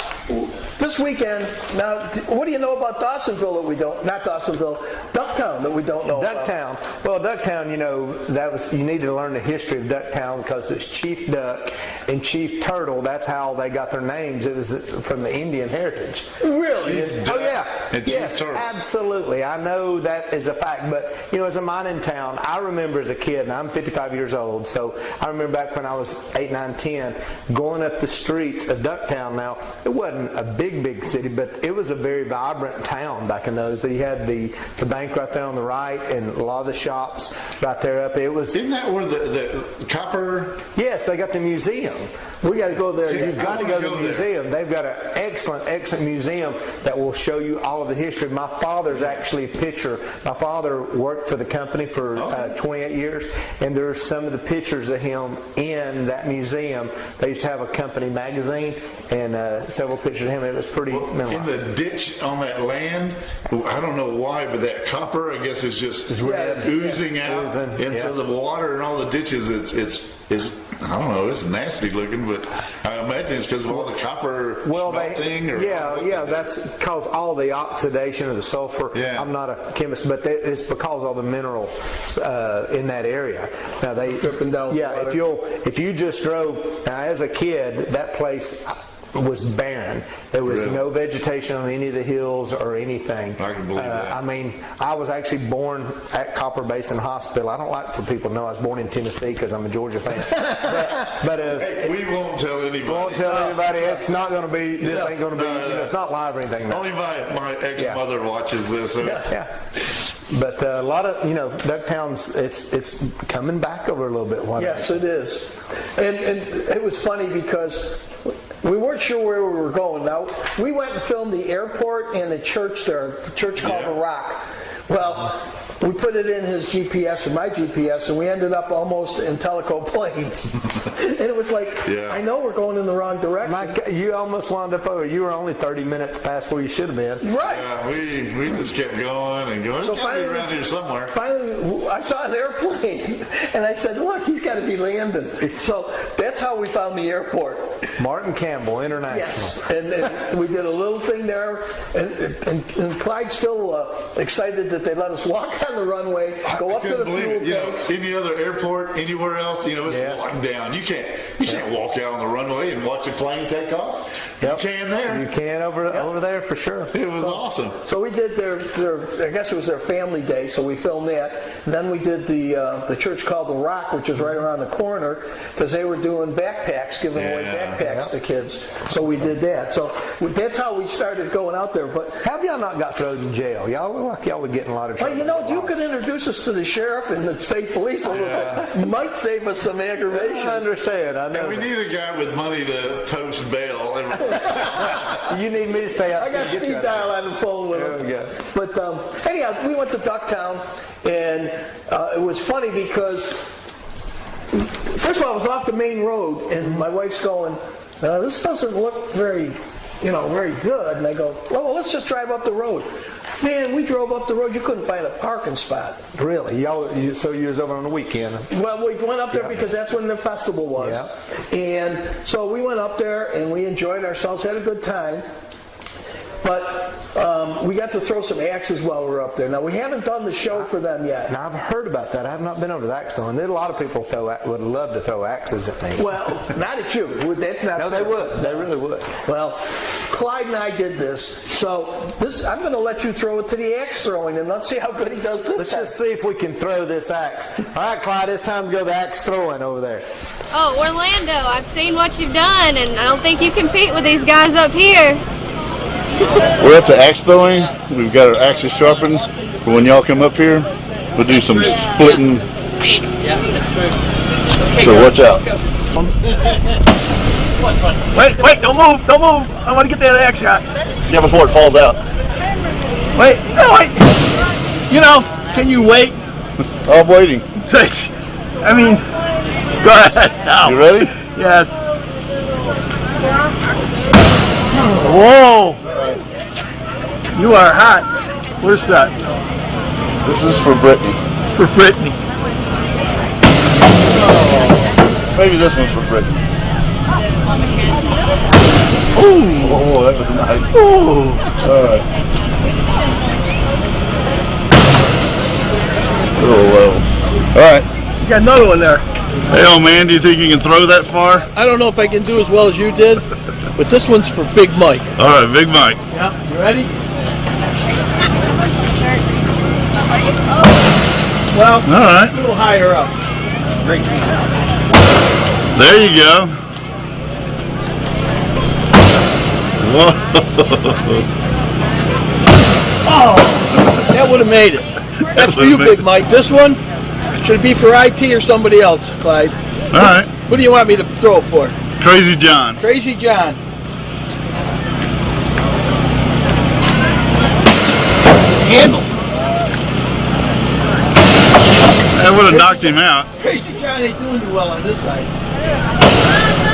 this weekend, now, what do you know about Dawsonville that we don't, not Dawsonville, Ducktown that we don't know about? Ducktown. Well, Ducktown, you need to learn the history of Ducktown because it's Chief Duck and Chief Turtle. That's how they got their names. It was from the Indian heritage. Really? Oh, yeah. And Yes, Chief Turtle. absolutely. I know that is a fact. But, as a mining town, I remember as a kid, and I'm 55 years old, so I remember back when I was 8, 9, 10, going up the streets of Ducktown. Now, it wasn't a big city, but it was a very vibrant town back in those. You had the bank right there on the right and a lot of the shops right there up. It was. Isn't that where the copper? Yes, they got the museum. We got to go there. You've got to go to the museum. They've got an excellent museum that will show you all of the history. My father's actually a picture. My father worked for the company for 28 years, and there's some of the pictures of him in that museum. They used to have a company magazine and several pictures of him. It was pretty In the ditch on that land, I don't know why, but that copper, I guess, is just red. oozing out. Oozing, and so the water in all the ditches, it's I don't know, it's nasty looking, but I imagine it's because of all the copper melting. That's because all the oxidation of the sulfur. Yeah. I'm not a chemist, but it's because all the minerals in that area. Now they dripping down. Yeah, if you just drove now as a kid, that place was barren. There was no vegetation on any of the hills or anything. I can believe that. I mean, I was actually born at Copper Basin Hospital. I don't like for people to know I was born in Tennessee because I'm a Georgia fan. but Hey, we won't tell anybody. Won't tell anybody. It's not going to be. This ain't going to be. It's not live or anything. Only my ex-mother watches this. So. Yeah. But a lot of, Ducktown's, it's coming back over a little bit. Yes, it is. And it was funny because we weren't sure where we were going. Now, we went and filmed the airport and the church there, a church called The Rock. Well, we put it in his GPS and my GPS, and we ended up almost in Tellico Plains. And it was like, I know we're going in the wrong direction. My God, you almost wound up over. You were only 30 minutes past where you should have been. Right. Yeah, we just kept going and going. It's got to be around here somewhere. Finally, I saw an airplane, and I said, look, he's got to be landing. So that's how we found the airport. Martin Campbell International. Yes, and we did a little thing there, and Clyde's still excited that they let us walk on the runway, go up to the fuel tanks. Any other airport, anywhere else, it's locked down. You can't walk out on the runway and watch a plane take off. Yep. You can there. You can over there for sure. It was awesome. So we did their I guess it was their family day, so we filmed that. And then we did the church called The Rock, which is right around the corner, because they were doing backpacks, giving away backpacks to kids. So we did that. So that's how we started going out there. But have y'all not got thrown in jail? Y'all look like y'all would get in a lot of trouble. Well, you could introduce us to the sheriff and the state police a little bit. Might save us some aggravation. I understand. I know. And we need a guy with money to post bail. You need me to stay out. I got speed dial on the phone with him. There we go. But anyhow, we went to Ducktown, and it was funny because first of all, I was off the main road, and my wife's going, "This doesn't look very good." And I go, "Well, let's just drive up the road." Man, we drove up the road. You couldn't find a parking spot. Really? So you was over on the weekend? Well, we went up there because that's when the festival was. Yeah. And so we went up there and we enjoyed ourselves, had a good time. But we got to throw some axes while we were up there. Now, we haven't done the show for them yet. Now, I've heard about that. I have not been over to the axe throwing. There are a lot of people would love to throw axes at me. Well, not at you. That's not. No, they would. They really would. Well, Clyde and I did this. So I'm going to let you throw it to the axe throwing, and let's see how good he does this Let's time. just see if we can throw this axe. All right, Clyde, it's time to go the axe throwing over there. Oh, Orlando, I've seen what you've done, and I don't think you compete with these guys up here. We're up to axe throwing. We've got our axes sharpened. But when y'all come up here, we'll do some splitting. Yeah, that's true. So watch out. Wait, don't move. I want to get that axe shot. Yeah, before it falls out. Wait. Can you wait? I'm waiting. I mean, go ahead now. You ready? Yes. Whoa! You are hot. Where's that? This is for Brittany. For Brittany. Maybe this one's for Brittany. Ooh! Oh, that was nice. Ooh! Alright. A little low. Alright. You got another one there. Hey, old man, do you think you can throw that far? I don't know if I can do as well as you did, but this one's for Big Mike. All right, Big Mike. Yeah, you ready? Well, all right. A little higher up. There you go. Whoa. Oh, that would have made it. That's for you, Big Mike. This one, should it be for IT or somebody else, Clyde? All right. Who do you want me to throw it for? Crazy John. Crazy John. Handle. That would have knocked him out. Crazy John ain't doing too well on this side.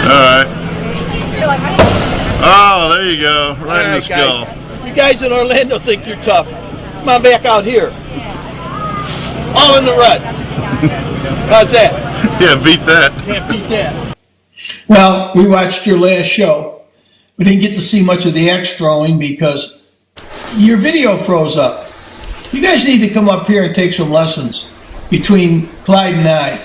All right. Oh, there you go. Right in the skull. Guys. You guys in Orlando think you're tough. Come on back out here. All in the red. How's that? Yeah, beat that. Can't beat that. Well, we watched your last show. We didn't get to see much of the axe throwing because your video froze up. You guys need to come up here and take some lessons between Clyde and I.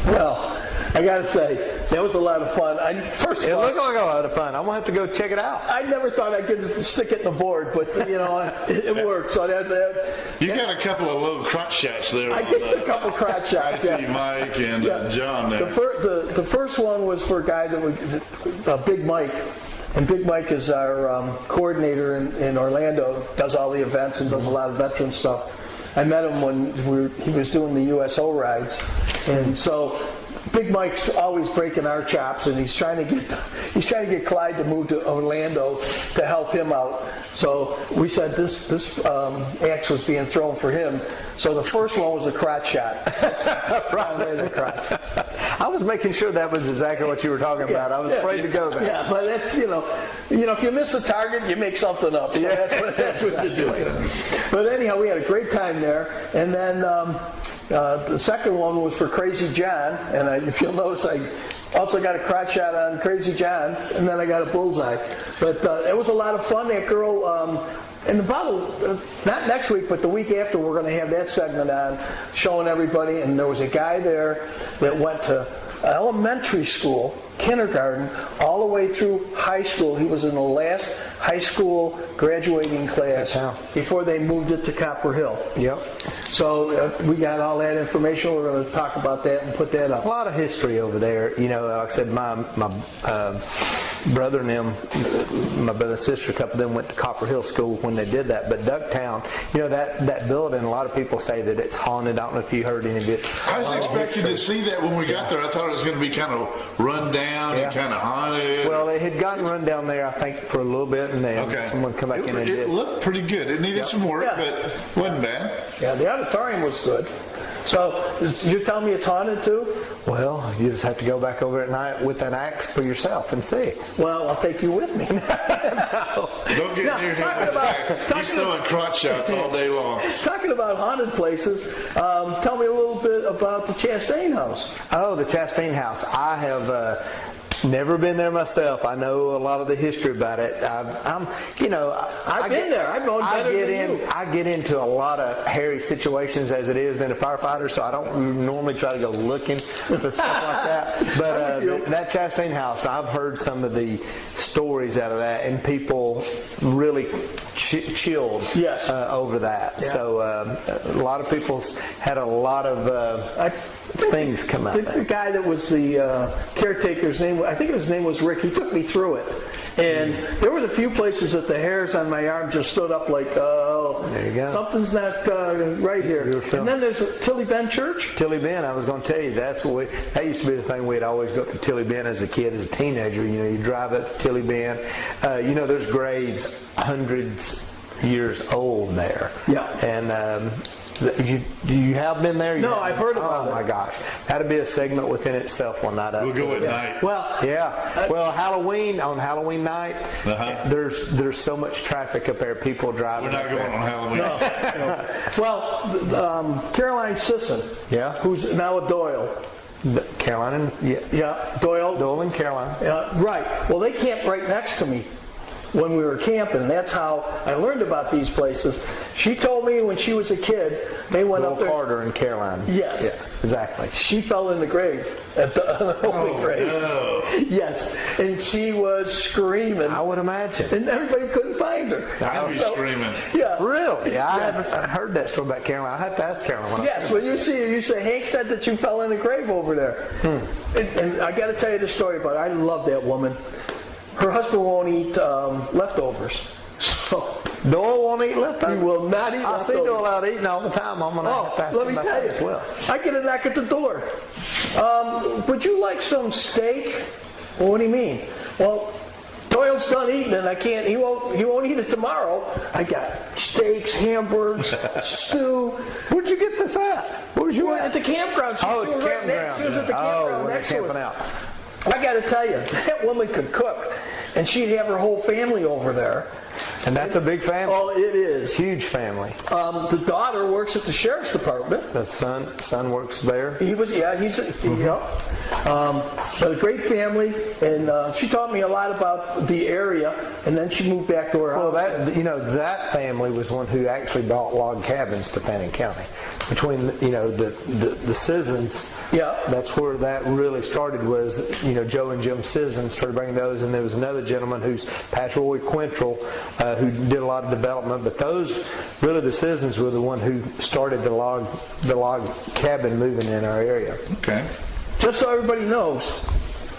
Well, I gotta say, that was a lot of fun. First of all, it looked like a lot of fun. I'm gonna have to go check it out. I never thought I'd get to stick it in the board, but it worked. So you got a couple of little crotch shots there. I did a couple crotch shots. I see Mike and John there. The first one was for a guy that Big Mike. And Big Mike is our coordinator in Orlando, does all the events and does a lot of veteran stuff. I met him when he was doing the USO rides, and so Big Mike's always breaking our chops, and he's trying to get Clyde to move to Orlando to help him out. So we said this axe was being thrown for him. So the first one was a crotch shot. I was making sure that was exactly what you were talking about. I was afraid to go there. Yeah, but that's if you miss the target, you make something up. So that's what you do. But anyhow, we had a great time there, and then the second one was for Crazy John, and if you'll notice, I also got a crotch shot on Crazy John, and then I got a bullseye. But it was a lot of fun. That girl, and not next week, but the week after, we're going to have that segment on, showing everybody. And there was a guy there that went to elementary school, kindergarten, all the way through high school. He was in the last high school graduating class before they moved it to Copper Hill. Yep. So we got all that information. We're going to talk about that and put that up. A lot of history over there. Like I said, my brother and them, my brother and sister, a couple of them went to Copper Hill School when they did that. But Ducktown, that building, a lot of people say that it's haunted. I don't know if you heard any of it. I was expecting to see that when we got there. I thought it was going to be kind of run down and kind of haunted. Well, it had gotten run down there, I think, for a little bit, and then someone come back in and did. It looked pretty good. It needed some work, but wasn't bad. Yeah, the auditorium was good. So you're telling me it's haunted too? Well, you just have to go back over at night with an axe for yourself and see. Well, I'll take you with me. Don't get near him with the axe. He's throwing crotch shots all day long. Talking about haunted places, tell me a little bit about the Chastain House. Oh, the Chastain House. I have never been there myself. I know a lot of the history about it. I've been there. I've known better than you. I get into a lot of hairy situations as it is, being a firefighter, so I don't normally try to go looking for stuff like that. But that Chastain House, I've heard some of the stories out of that, and people really chilled over that. Yeah. So a lot of people had a lot of things come out. The guy that was the caretaker's name, I think his name was Rick. He took me through it, and there was a few places that the hairs on my arm just stood up like, oh, there you go. Something's not right here. And then there's Tilly Ben Church. Tilly Ben, I was going to tell you, that used to be the thing. We'd always go to Tilly Ben as a kid, as a teenager. You drive up to Tilly Ben. There's graves hundreds years old there. Yeah. And you have been there? No, I've heard about it. Oh my gosh, that'd be a segment within itself one night. We'll go at night. Well, on Halloween night, there's so much traffic up there. People driving. We're not going on Halloween. No. Well, Caroline Sisson, who's now a Doyle. Caroline, Doyle and Caroline. Right. Well, they camped right next to me when we were camping. That's how I learned about these places. She told me when she was a kid, they went up there. Carter and Caroline. Yes. Yeah, exactly. She fell in the grave, at the holy grave. No. Yes. And she was screaming. I would imagine. And everybody couldn't find her. I'd be screaming. Yeah. Really? Yeah, I haven't heard that story about Caroline. I have to ask Caroline. Yes, when you see her, you say, Hank said that you fell in the grave over there. And I got to tell you the story about it. I love that woman. Her husband won't eat leftovers. So Doyle won't eat leftovers? He will not eat leftovers. I see Doyle out eating all the time. I'm going to have to ask him about that as well. I get a knock at the door. Would you like some steak? Well, what do you mean? Well, Doyle's done eating and I can't, he won't eat it tomorrow. I got steaks, hamburgers, stew. Where'd you get this at? Where was you at the campground. She was at the campground next to us. I got to tell you, that woman could cook, and she'd have her whole family over there. And that's a big family. Oh, it is. Huge family. The daughter works at the sheriff's department. The son works there. But a great family, and she taught me a lot about the area, and then she moved back to her house. Well, that family was one who actually bought log cabins to Fannin County. Between the Sissons, that's where that really started. Was Joe and Jim Sisson started bringing those, and there was another gentleman who's Pat Roy Quintrell, who did a lot of development. But those really the Sissons were the one who started the log cabin moving in our area. Okay. Just so everybody knows,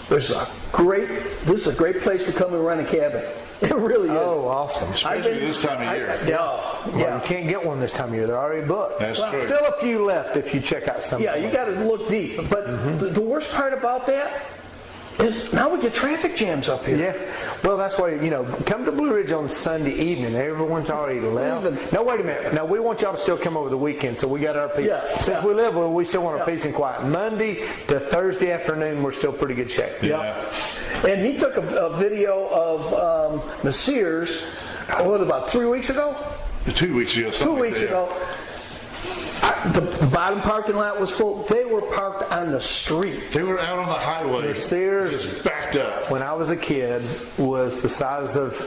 this is a great place to come and rent a cabin. It really is. Oh, awesome. Especially this time of year. Well, you can't get one this time of year. They're already booked. That's true. Still a few left if you check out some. Yeah, you got to look deep. But the worst part about that is now we get traffic jams up here. Yeah. Well, that's why, come to Blue Ridge on Sunday evening. Everyone's already left. No, wait a minute. No, we want y'all to still come over the weekend, so we got our peace. Yeah, Since we live where we still want our peace and quiet. Monday to Thursday afternoon, we're still pretty good shape. Yeah. And he took a video of Messiers, about 3 weeks ago? 2 weeks ago. 2 weeks ago. The bottom parking lot was full. They were parked on the street. They were out on the highway. The Sears, just backed up. When I was a kid, was the size of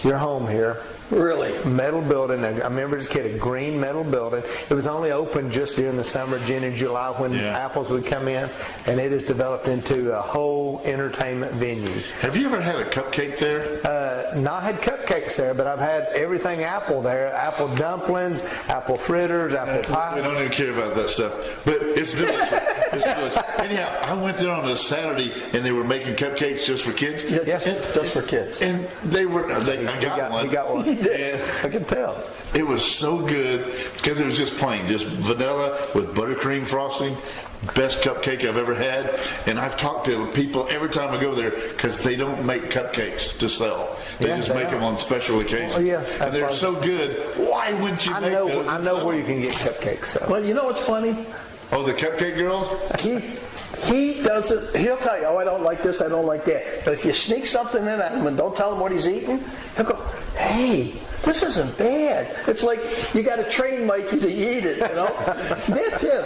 your home here. Really? Metal building. I remember as a kid, a green metal building. It was only open just during the summer, June and July, when apples would come in, and it has developed into a whole entertainment venue. Have you ever had a cupcake there? Not had cupcakes there, but I've had everything apple there. Apple dumplings, apple fritters, apple pies. We don't even care about that stuff. But it's delicious. It's delicious. Anyhow, I went there on a Saturday, and they were making cupcakes just for kids. Yeah, just for kids. And they were, I got one. He got one. And I can tell. It was so good because it was just plain, just vanilla with buttercream frosting. Best cupcake I've ever had. And I've talked to people every time I go there because they don't make cupcakes to sell. They just make them on special occasions. Oh, yeah, and they're so good. Why wouldn't you make those? I know where you can get cupcakes. So. Well, you know what's funny? Oh, the cupcake girls? He doesn't, he'll tell you, oh, I don't like this, I don't like that. But if you sneak something in on him and don't tell him what he's eating, he'll go, hey, this isn't bad. It's like you got to train Mikey to eat it, That's him.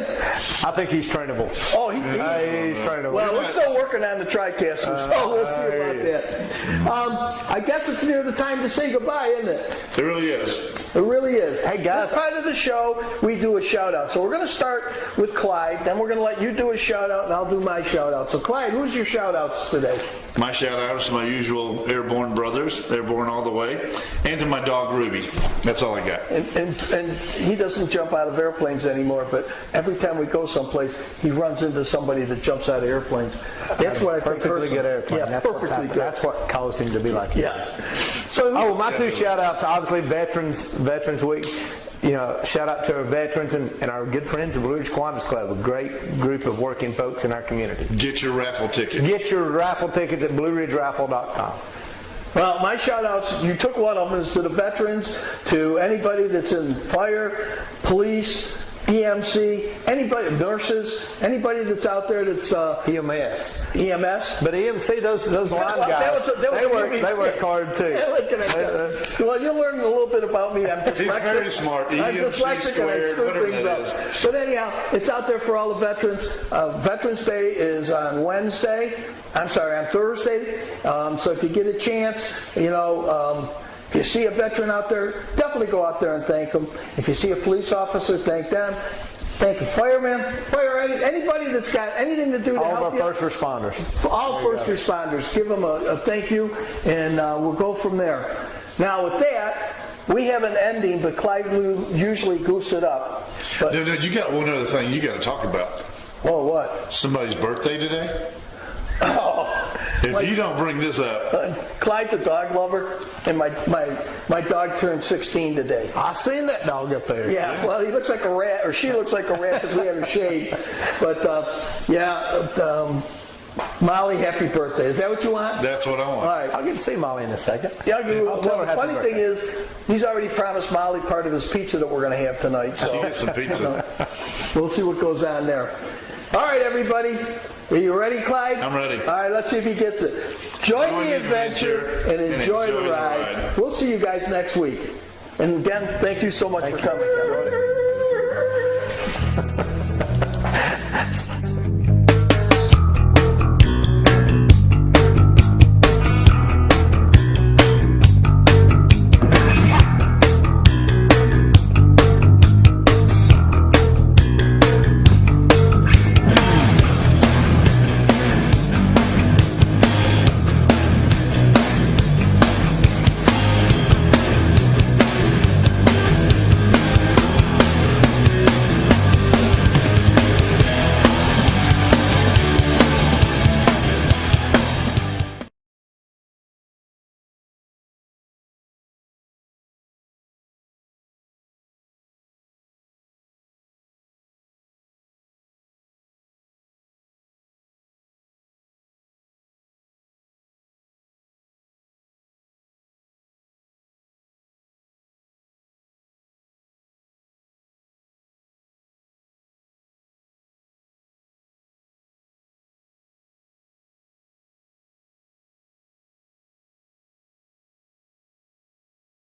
I think he's trainable. Oh, he's trainable. Well, we're still working on the TriCaster, so we'll see about that. I guess it's near the time to say goodbye, isn't it? It really is. It really is. Hey, guys. This part of the show, we do a shout-out. So we're going to start with Clyde, then we're going to let you do a shout-out, and I'll do my shout-out. So, Clyde, who's your shout-outs today? My shout-outs to my usual airborne brothers, airborne all the way, and to my dog, Ruby. That's all I got. And he doesn't jump out of airplanes anymore, but every time we go someplace, he runs into somebody that jumps out of airplanes. That's what I think perfectly good airplane. Yeah, that's perfectly good. That's what caused him to be like Yeah. So, my two shout-outs, obviously Veterans Week. Shout out to our veterans and our good friends of Blue Ridge Kiwanis Club, a great group of working folks in our community. Get your raffle tickets. Get your raffle tickets at BlueRidgeRaffle.com. Well, my shout-outs, you took one of them, is to the veterans, to anybody that's in fire, police, EMC, anybody, nurses, anybody that's out there that's EMS. But EMC, those line guys, they work hard too. Well, you'll learn a little bit about me. I'm dyslexic. He's very smart. I'm dyslexic and I screw things up. But anyhow, it's out there for all the veterans. Veterans Day is on Thursday. So if you get a chance, if you see a veteran out there, definitely go out there and thank them. If you see a police officer, thank them. Thank a fireman, anybody that's got anything to do to help you. All of our first responders. All first responders. Give them a thank you, and we'll go from there. Now, with that, we have an ending, but Clyde usually goofs it up. But, No, you got one other thing you got to talk about. Oh, what? Somebody's birthday today? If you don't bring this up. Clyde's a dog lover, and my dog turned 16 today. I seen that dog up there. Yeah, well, he looks like a rat, or she looks like a rat because we had her shaved. But, Molly, happy birthday. Is that what you want? That's what I want. All right. I'll get to see Molly in a second. Yeah, well, the funny thing is, he's already promised Molly part of his pizza that we're going to have tonight. So She gets some pizza. We'll see what goes on there. All right, everybody. Are you ready, Clyde? I'm ready. All right, let's see if he gets it. Join the adventure and enjoy the ride. We'll see you guys next week. And again, thank you so much for coming.